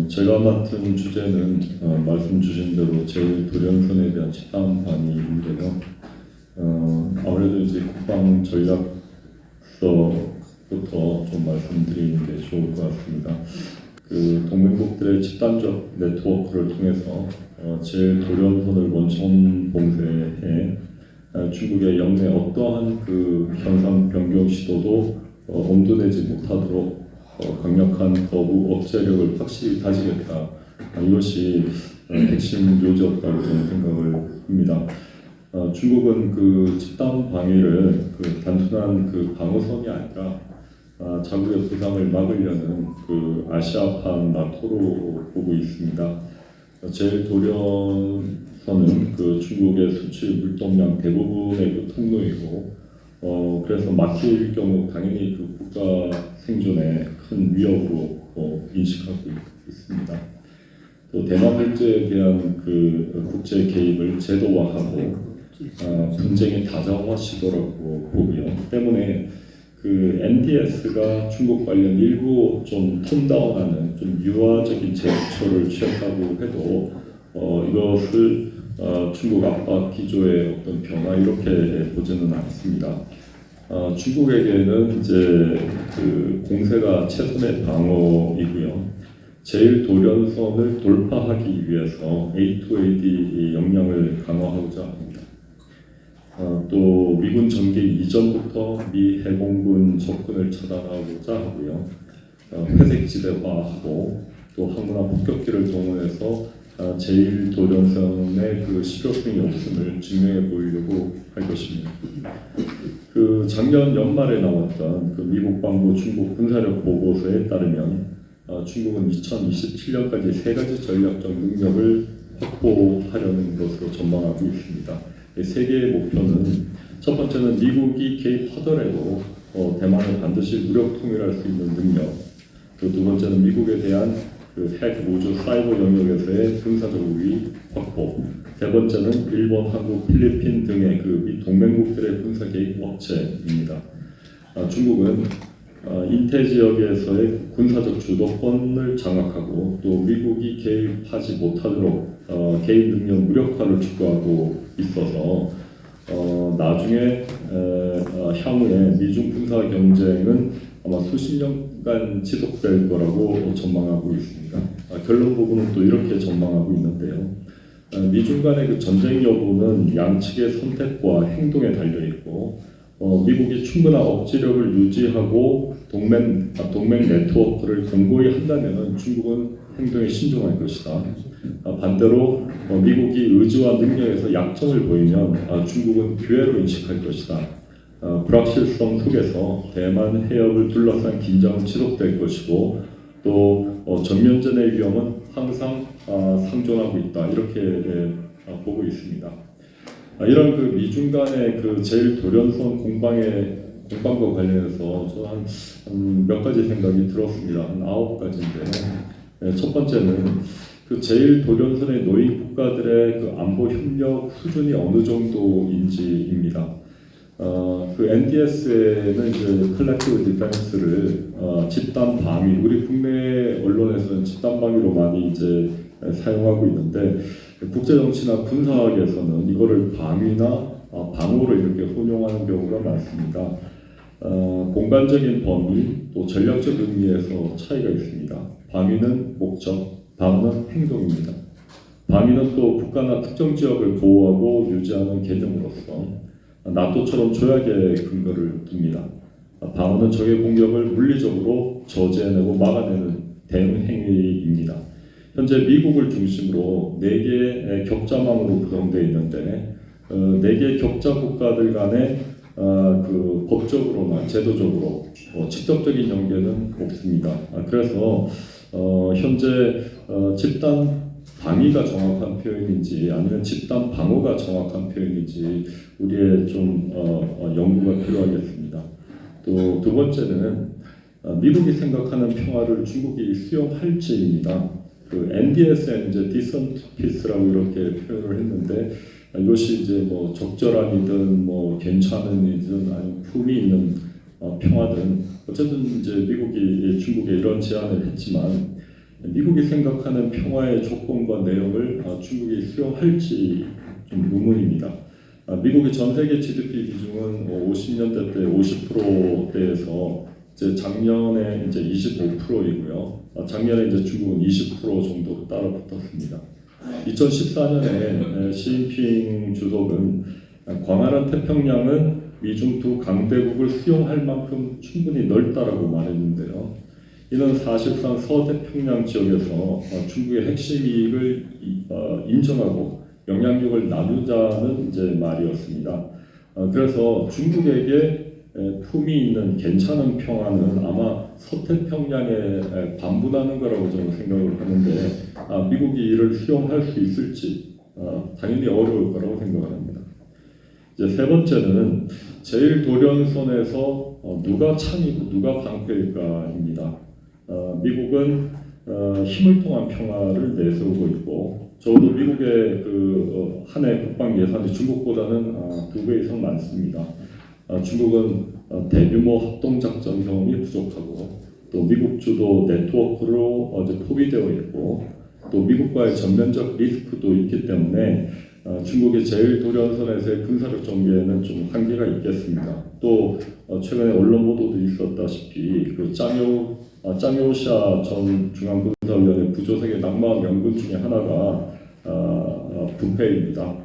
제가 맡은 주제는 말씀 주신 대로 제1도련선에 대한 집단 방위인데요. 아무래도 이제 국방 전략서부터 좀 말씀드리는 게 좋을 것 같습니다. 그 동맹국들의 집단적 네트워크를 통해서 제1도련선을 원천 봉쇄해 중국의 영내 어떠한 그 현상 변경 시도도 엄두내지 못하도록 강력한 거부 억제력을 확실히 다지겠다. 이것이 핵심 요지였다고 저는 생각을 합니다. 중국은 그 집단 방위를 그 단순한 그 방어선이 아니라 자국의 부상을 막으려는 그 아시아판 나토로 보고 있습니다. 제1도련선은 그 중국의 수출 물동량 대부분의 그 통로이고, 그래서 막힐 경우 당연히 그 국가 생존에 큰 위협으로 인식하고 있습니다. 또 대만 문제에 대한 그 국제 개입을 제도화하고 분쟁의 다자화 시도라고 보고요. 때문에 그 NDS가 중국 관련 일부 좀 톤다운하는 좀 유화적인 제스처를 취했다고 해도 이것을 중국 압박 기조의 어떤 변화 이렇게 보지는 않습니다. 중국에게는 이제 그 공세가 최선의 방어이고요. 제1도련선을 돌파하기 위해서 A2AD 역량을 강화하고자 합니다. 또 미군 전개 이전부터 미 해공군 접근을 차단하고자 하고요. 회색지대화하고 또 항구나 폭격기를 동원해서 제1도련선의 그 실효성이 없음을 증명해 보이려고 할 것입니다. 그 작년 연말에 나왔던 그 미국 방부 중국 군사력 보고서에 따르면 중국은 2027년까지 세 가지 전략적 능력을 확보하려는 것으로 전망하고 있습니다. 세 개의 목표는 첫 번째는 미국이 개입하더라도 대만을 반드시 무력 통일할 수 있는 능력. 그 두 번째는 미국에 대한 그 핵, 우주, 사이버 영역에서의 군사적 우위 확보. 세 번째는 일본, 한국, 필리핀 등의 그 동맹국들의 군사 개입 억제입니다. 중국은 인태 지역에서의 군사적 주도권을 장악하고 또 미국이 개입하지 못하도록 개입 능력 무력화를 추구하고 있어서 나중에 향후에 미중 군사 경쟁은 아마 수십 년간 지속될 거라고 전망하고 있습니다. 결론 부분은 또 이렇게 전망하고 있는데요. 미중 간의 그 전쟁 여부는 양측의 선택과 행동에 달려 있고 미국이 충분한 억지력을 유지하고 동맹 네트워크를 견고히 한다면 중국은 행동에 신중할 것이다. 반대로 미국이 의지와 능력에서 약점을 보이면 중국은 기회로 인식할 것이다. 불확실성 속에서 대만 해협을 둘러싼 긴장은 지속될 것이고 또 전면전의 위험은 항상 상존하고 있다. 이렇게 보고 있습니다. 이런 그 미중 간의 그 제일 돌연선 공방과 관련해서 저는 한 몇 가지 생각이 들었습니다. 한 9가지인데 첫 번째는 그 제일 돌연선에 놓인 국가들의 그 안보 협력 수준이 어느 정도인지입니다. 그 NDS에는 이제 컬렉티브 디펜스를 집단 방위, 우리 국내 언론에서는 집단 방위로 많이 이제 사용하고 있는데 국제 정치나 군사학에서는 이거를 방위나 방어로 이렇게 혼용하는 경우가 많습니다. 공간적인 범위 또 전략적 의미에서 차이가 있습니다. 방위는 목적, 방어는 행동입니다. 방위는 또 국가나 특정 지역을 보호하고 유지하는 개념으로서 나토처럼 조약에 근거를 둡니다. 방어는 적의 공격을 물리적으로 저지해내고 막아내는 대응 행위입니다. 현재 미국을 중심으로 4개의 격자망으로 구성되어 있는데 4개의 격자 국가들 간에 그 법적으로나 제도적으로 직접적인 연계는 없습니다. 그래서 현재 집단 방위가 정확한 표현인지 아니면 집단 방어가 정확한 표현인지 우리의 좀 연구가 필요하겠습니다. 또 두 번째는 미국이 생각하는 평화를 중국이 수용할지입니다. 그 NDSN 이제 decent peace라고 이렇게 표현을 했는데 이것이 이제 뭐 적절한이든 뭐 괜찮은이든 아니면 품이 있는 평화든 어쨌든 이제 미국이 중국에 이런 제안을 했지만 미국이 생각하는 평화의 조건과 내용을 중국이 수용할지 좀 의문입니다. 미국의 전 세계 GDP 비중은 50년대 때 50%대에서 이제 작년에 이제 25%이고요. 작년에 이제 중국은 20% 정도 따라 붙었습니다. 2014년에 시진핑 주석은 광활한 태평양은 미중 두 강대국을 수용할 만큼 충분히 넓다라고 말했는데요. 이는 사실상 서태평양 지역에서 중국의 핵심 이익을 인정하고 영향력을 나누자는 이제 말이었습니다. 그래서 중국에게 품이 있는 괜찮은 평화는 아마 서태평양에 반분하는 거라고 저는 생각을 하는데 미국이 이를 수용할 수 있을지 당연히 어려울 거라고 생각을 합니다. 이제 세 번째는 제일 돌연선에서 누가 창이고 누가 방패일까입니다. 미국은 힘을 통한 평화를 내세우고 있고 적어도 미국의 그 한 해 국방 예산이 중국보다는 2배 이상 많습니다. 중국은 대규모 합동작전 경험이 부족하고 또 미국 주도 네트워크로 포위되어 있고 또 미국과의 전면적 리스크도 있기 때문에 중국의 제일 돌연선에서의 군사력 전개에는 좀 한계가 있겠습니다. 또 최근에 언론 보도도 있었다시피 그 짱요샤 전 중앙군사위원회 부조색의 낙마한 명분 중에 하나가 분패입니다.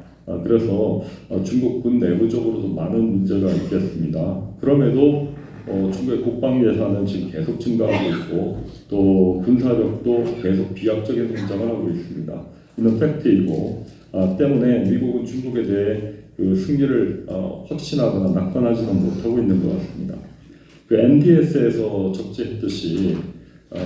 그래서 중국군 내부적으로도 많은 문제가 있겠습니다. 그럼에도 중국의 국방 예산은 지금 계속 증가하고 있고 또 군사력도 계속 비약적인 성장을 하고 있습니다. 이는 팩트이고 때문에 미국은 중국에 대해 그 승리를 확신하거나 낙관하지는 못하고 있는 것 같습니다. 그 NDS에서 적재했듯이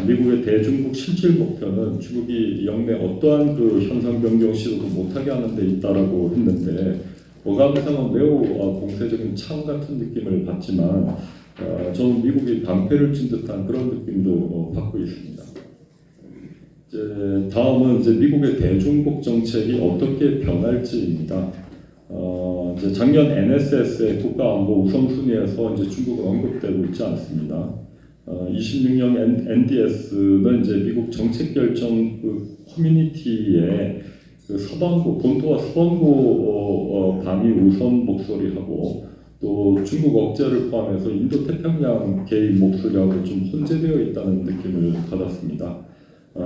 미국의 대중국 실질 목표는 중국이 영내 어떠한 그 현상 변경 시도도 못하게 하는 데 있다라고 했는데 어감상은 매우 공세적인 창 같은 느낌을 받지만 저는 미국이 방패를 친 듯한 그런 느낌도 받고 있습니다. 이제 다음은 이제 미국의 대중국 정책이 어떻게 변할지입니다. 이제 작년 NSS의 국가안보 우선순위에서 이제 중국은 언급되고 있지 않습니다. 26년 NDS는 이제 미국 정책 결정 그 커뮤니티의 그 서반구 본토와 서반구 방위 우선 목소리하고 또 중국 억제를 포함해서 인도 태평양 개입 목소리하고 좀 혼재되어 있다는 느낌을 받았습니다.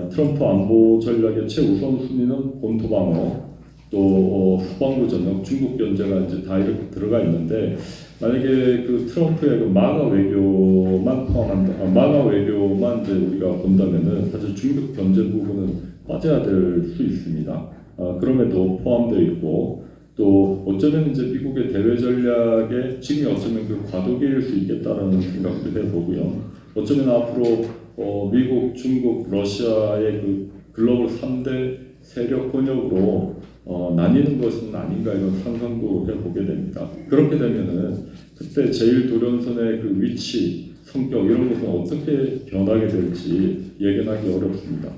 트럼프 안보 전략의 최우선 순위는 본토 방어, 또 서방구 전역, 중국 견제가 이제 다 이렇게 들어가 있는데 만약에 그 트럼프의 그 마가 외교만 포함한다, 마가 외교만 이제 우리가 본다면은 사실 중국 견제 부분은 빠져야 될 수 있습니다. 그럼에도 포함되어 있고 또 어쩌면 이제 미국의 대외 전략에 지금이 어쩌면 그 과도기일 수 있겠다라는 생각도 해보고요. 어쩌면 앞으로 미국, 중국, 러시아의 그 글로벌 3대 세력 권역으로 나뉘는 것은 아닌가 이런 상상도 해보게 됩니다. 그렇게 되면은 그때 제1도련선의 그 위치, 성격 이런 것은 어떻게 변하게 될지 예견하기 어렵습니다.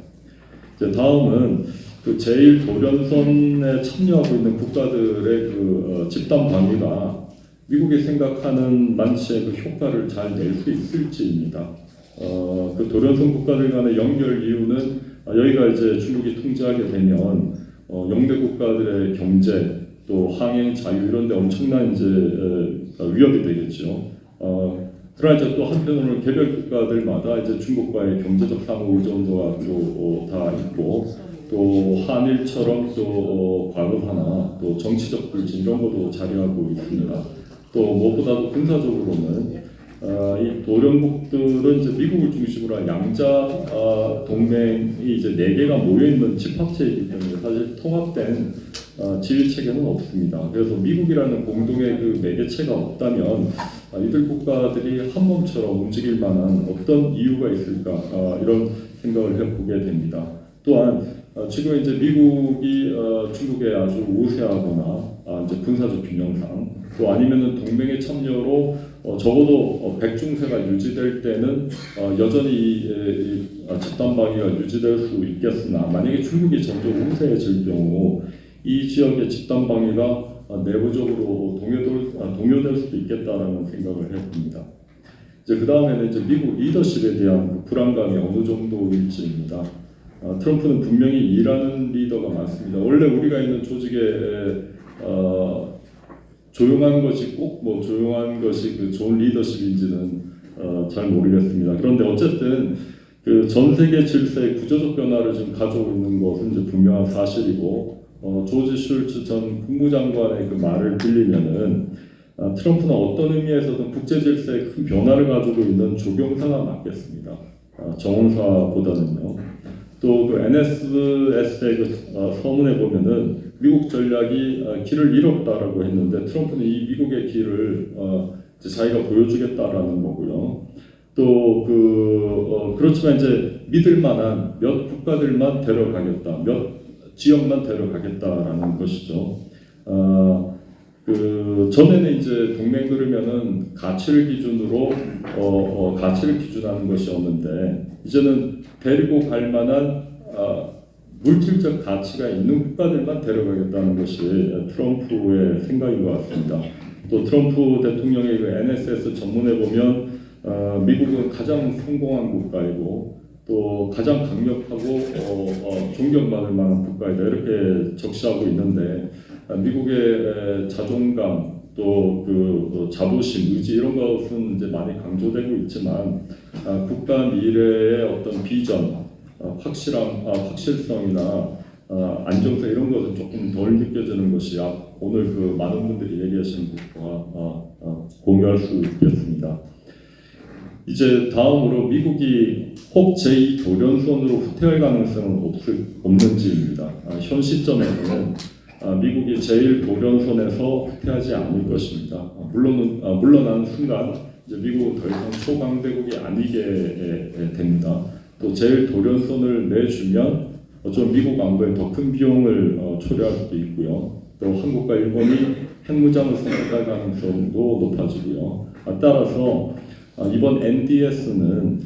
이제 다음은 그 제1도련선에 참여하고 있는 국가들의 그 집단 방위가 미국이 생각하는 만치의 그 효과를 잘 낼 수 있을지입니다. 그 도련선 국가들 간의 연결 이유는 여기가 이제 중국이 통제하게 되면 영내 국가들의 경제 또 항행 자유 이런 데 엄청난 이제 위협이 되겠죠. 그러나 이제 또 한편으로는 개별 국가들마다 이제 중국과의 경제적 상호 의존도가 또 다 있고 또 한일처럼 또 과거사나 또 정치적 불신 이런 것도 자리하고 있습니다. 또 무엇보다도 군사적으로는 이 도련국들은 이제 미국을 중심으로 한 양자 동맹이 이제 4개가 모여있는 집합체이기 때문에 사실 통합된 지휘 체계는 없습니다. 그래서 미국이라는 공동의 그 매개체가 없다면 이들 국가들이 한 몸처럼 움직일 만한 어떤 이유가 있을까 이런 생각을 해보게 됩니다. 또한 지금 이제 미국이 중국에 아주 우세하거나 이제 군사적 균형상 또 아니면은 동맹의 참여로 적어도 백중세가 유지될 때는 여전히 집단 방위가 유지될 수 있겠으나 만약에 중국이 점점 우세해질 경우 이 지역의 집단 방위가 내부적으로 동요될 수도 있겠다라는 생각을 해봅니다. 이제 그 다음에는 이제 미국 리더십에 대한 그 불안감이 어느 정도일지입니다. 트럼프는 분명히 일하는 리더가 많습니다. 원래 우리가 있는 조직에 조용한 것이 꼭 뭐 조용한 것이 그 좋은 리더십인지는 잘 모르겠습니다. 그런데 어쨌든 그 전 세계 질서의 구조적 변화를 지금 가져오고 있는 것은 이제 분명한 사실이고 조지 슐츠 전 국무장관의 그 말을 빌리면은 트럼프는 어떤 의미에서든 국제 질서에 큰 변화를 가지고 있는 조경사가 맞겠습니다. 정원사보다는요. 또 그 NSS의 그 서문에 보면은 미국 전략이 길을 잃었다라고 했는데 트럼프는 이 미국의 길을 이제 자기가 보여주겠다라는 거고요. 또 그렇지만 이제 믿을 만한 몇 국가들만 데려가겠다, 몇 지역만 데려가겠다라는 것이죠. 그 전에는 이제 동맹 그러면은 가치를 기준으로 가치를 기준하는 것이었는데 이제는 데리고 갈 만한 물질적 가치가 있는 국가들만 데려가겠다는 것이 트럼프의 생각인 것 같습니다. 또 트럼프 대통령의 그 NSS 전문에 보면 미국은 가장 성공한 국가이고 또 가장 강력하고 존경받을 만한 국가이다 이렇게 적시하고 있는데 미국의 자존감 또 그 자부심, 의지 이런 것은 이제 많이 강조되고 있지만 국가 미래의 어떤 비전, 확실성이나 안정성 이런 것은 조금 덜 느껴지는 것이 오늘 그 많은 분들이 얘기하시는 것과 공유할 수 있겠습니다. 이제 다음으로 미국이 혹 제2도련선으로 후퇴할 가능성은 없는지입니다. 현 시점에서는 미국이 제1도련선에서 후퇴하지 않을 것입니다. 물러나는 순간 이제 미국은 더 이상 초강대국이 아니게 됩니다. 또 제1도련선을 내주면 좀 미국 안보에 더 큰 비용을 초래할 수도 있고요. 또 한국과 일본이 핵무장을 선택할 가능성도 높아지고요. 따라서 이번 NDS는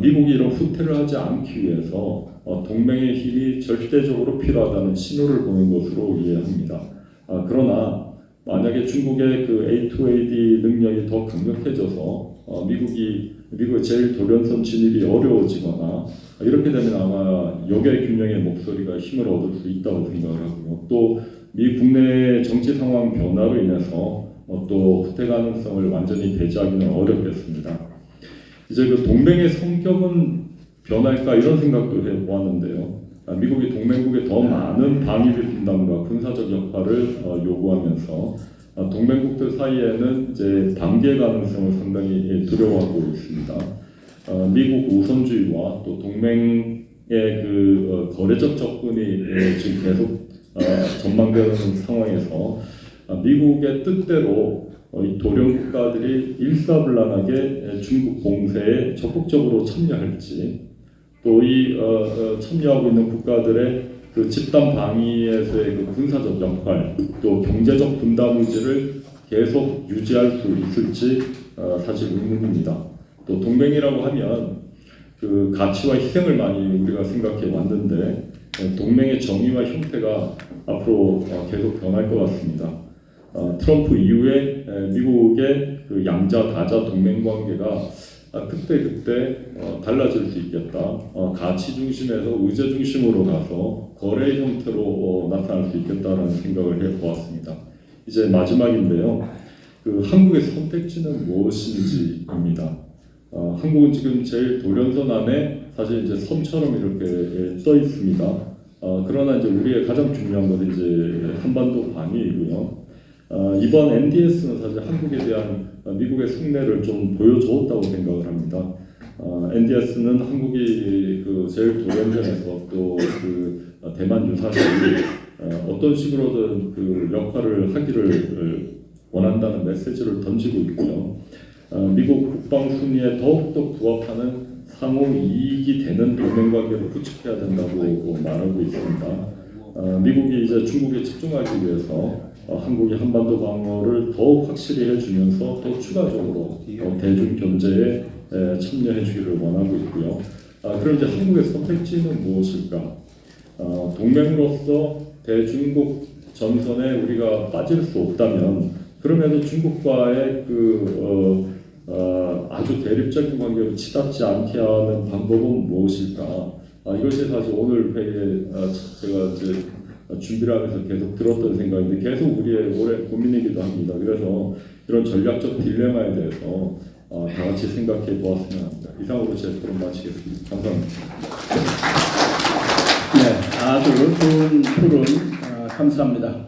미국이 이런 후퇴를 하지 않기 위해서 동맹의 힘이 절대적으로 필요하다는 신호를 보낸 것으로 이해합니다. 그러나 만약에 중국의 그 A2AD 능력이 더 강력해져서 미국의 제일 돌연선 진입이 어려워지거나 이렇게 되면 아마 역의 균형의 목소리가 힘을 얻을 수 있다고 생각을 하고요. 또 미 국내 정치 상황 변화로 인해서 또 후퇴 가능성을 완전히 배제하기는 어렵겠습니다. 이제 그 동맹의 성격은 변할까 이런 생각도 해보았는데요. 미국이 동맹국에 더 많은 방위비 분담과 군사적 역할을 요구하면서 동맹국들 사이에는 이제 반개 가능성을 상당히 두려워하고 있습니다. 미국 우선주의와 또 동맹의 그 거래적 접근이 지금 계속 전망되는 상황에서 미국의 뜻대로 이 도령 국가들이 일사불란하게 중국 공세에 적극적으로 참여할지 또 이 참여하고 있는 국가들의 그 집단 방위에서의 그 군사적 역할 또 경제적 분담 의지를 계속 유지할 수 있을지 사실 의문입니다. 또 동맹이라고 하면 그 가치와 희생을 많이 우리가 생각해 왔는데 동맹의 정의와 형태가 앞으로 계속 변할 것 같습니다. 트럼프 이후에 미국의 그 양자 다자 동맹 관계가 그때 달라질 수 있겠다. 가치 중심에서 의제 중심으로 가서 거래 형태로 나타날 수 있겠다라는 생각을 해보았습니다. 이제 마지막인데요. 그 한국의 선택지는 무엇인지입니다. 한국은 지금 제일 돌연선 안에 사실 이제 섬처럼 이렇게 떠 있습니다. 그러나 이제 우리의 가장 중요한 것은 이제 한반도 방위이고요. 이번 NDS는 사실 한국에 대한 미국의 속내를 좀 보여주었다고 생각을 합니다. NDS는 한국이 그 제일 돌연전에서 또 그 대만 유사시 어떤 식으로든 그 역할을 하기를 원한다는 메시지를 던지고 있고요. 미국 국방 순위에 더욱더 부합하는 상호 이익이 되는 동맹 관계를 구축해야 된다고 말하고 있습니다. 미국이 이제 중국에 집중하기 위해서 한국이 한반도 방어를 더욱 확실히 해주면서 또 추가적으로 대중 견제에 참여해주기를 원하고 있고요. 그럼 이제 한국의 선택지는 무엇일까? 동맹으로서 대중국 전선에 우리가 빠질 수 없다면 그럼에도 중국과의 아주 대립적인 관계를 치닫지 않게 하는 방법은 무엇일까? 이것이 사실 오늘 회의에 제가 이제 준비를 하면서 계속 들었던 생각인데 계속 우리의 올해 고민이기도 합니다. 그래서 이런 전략적 딜레마에 대해서 다 같이 생각해 보았으면 합니다. 이상으로 제 토론 마치겠습니다. 감사합니다. 네, 아주 좋은 토론 감사합니다.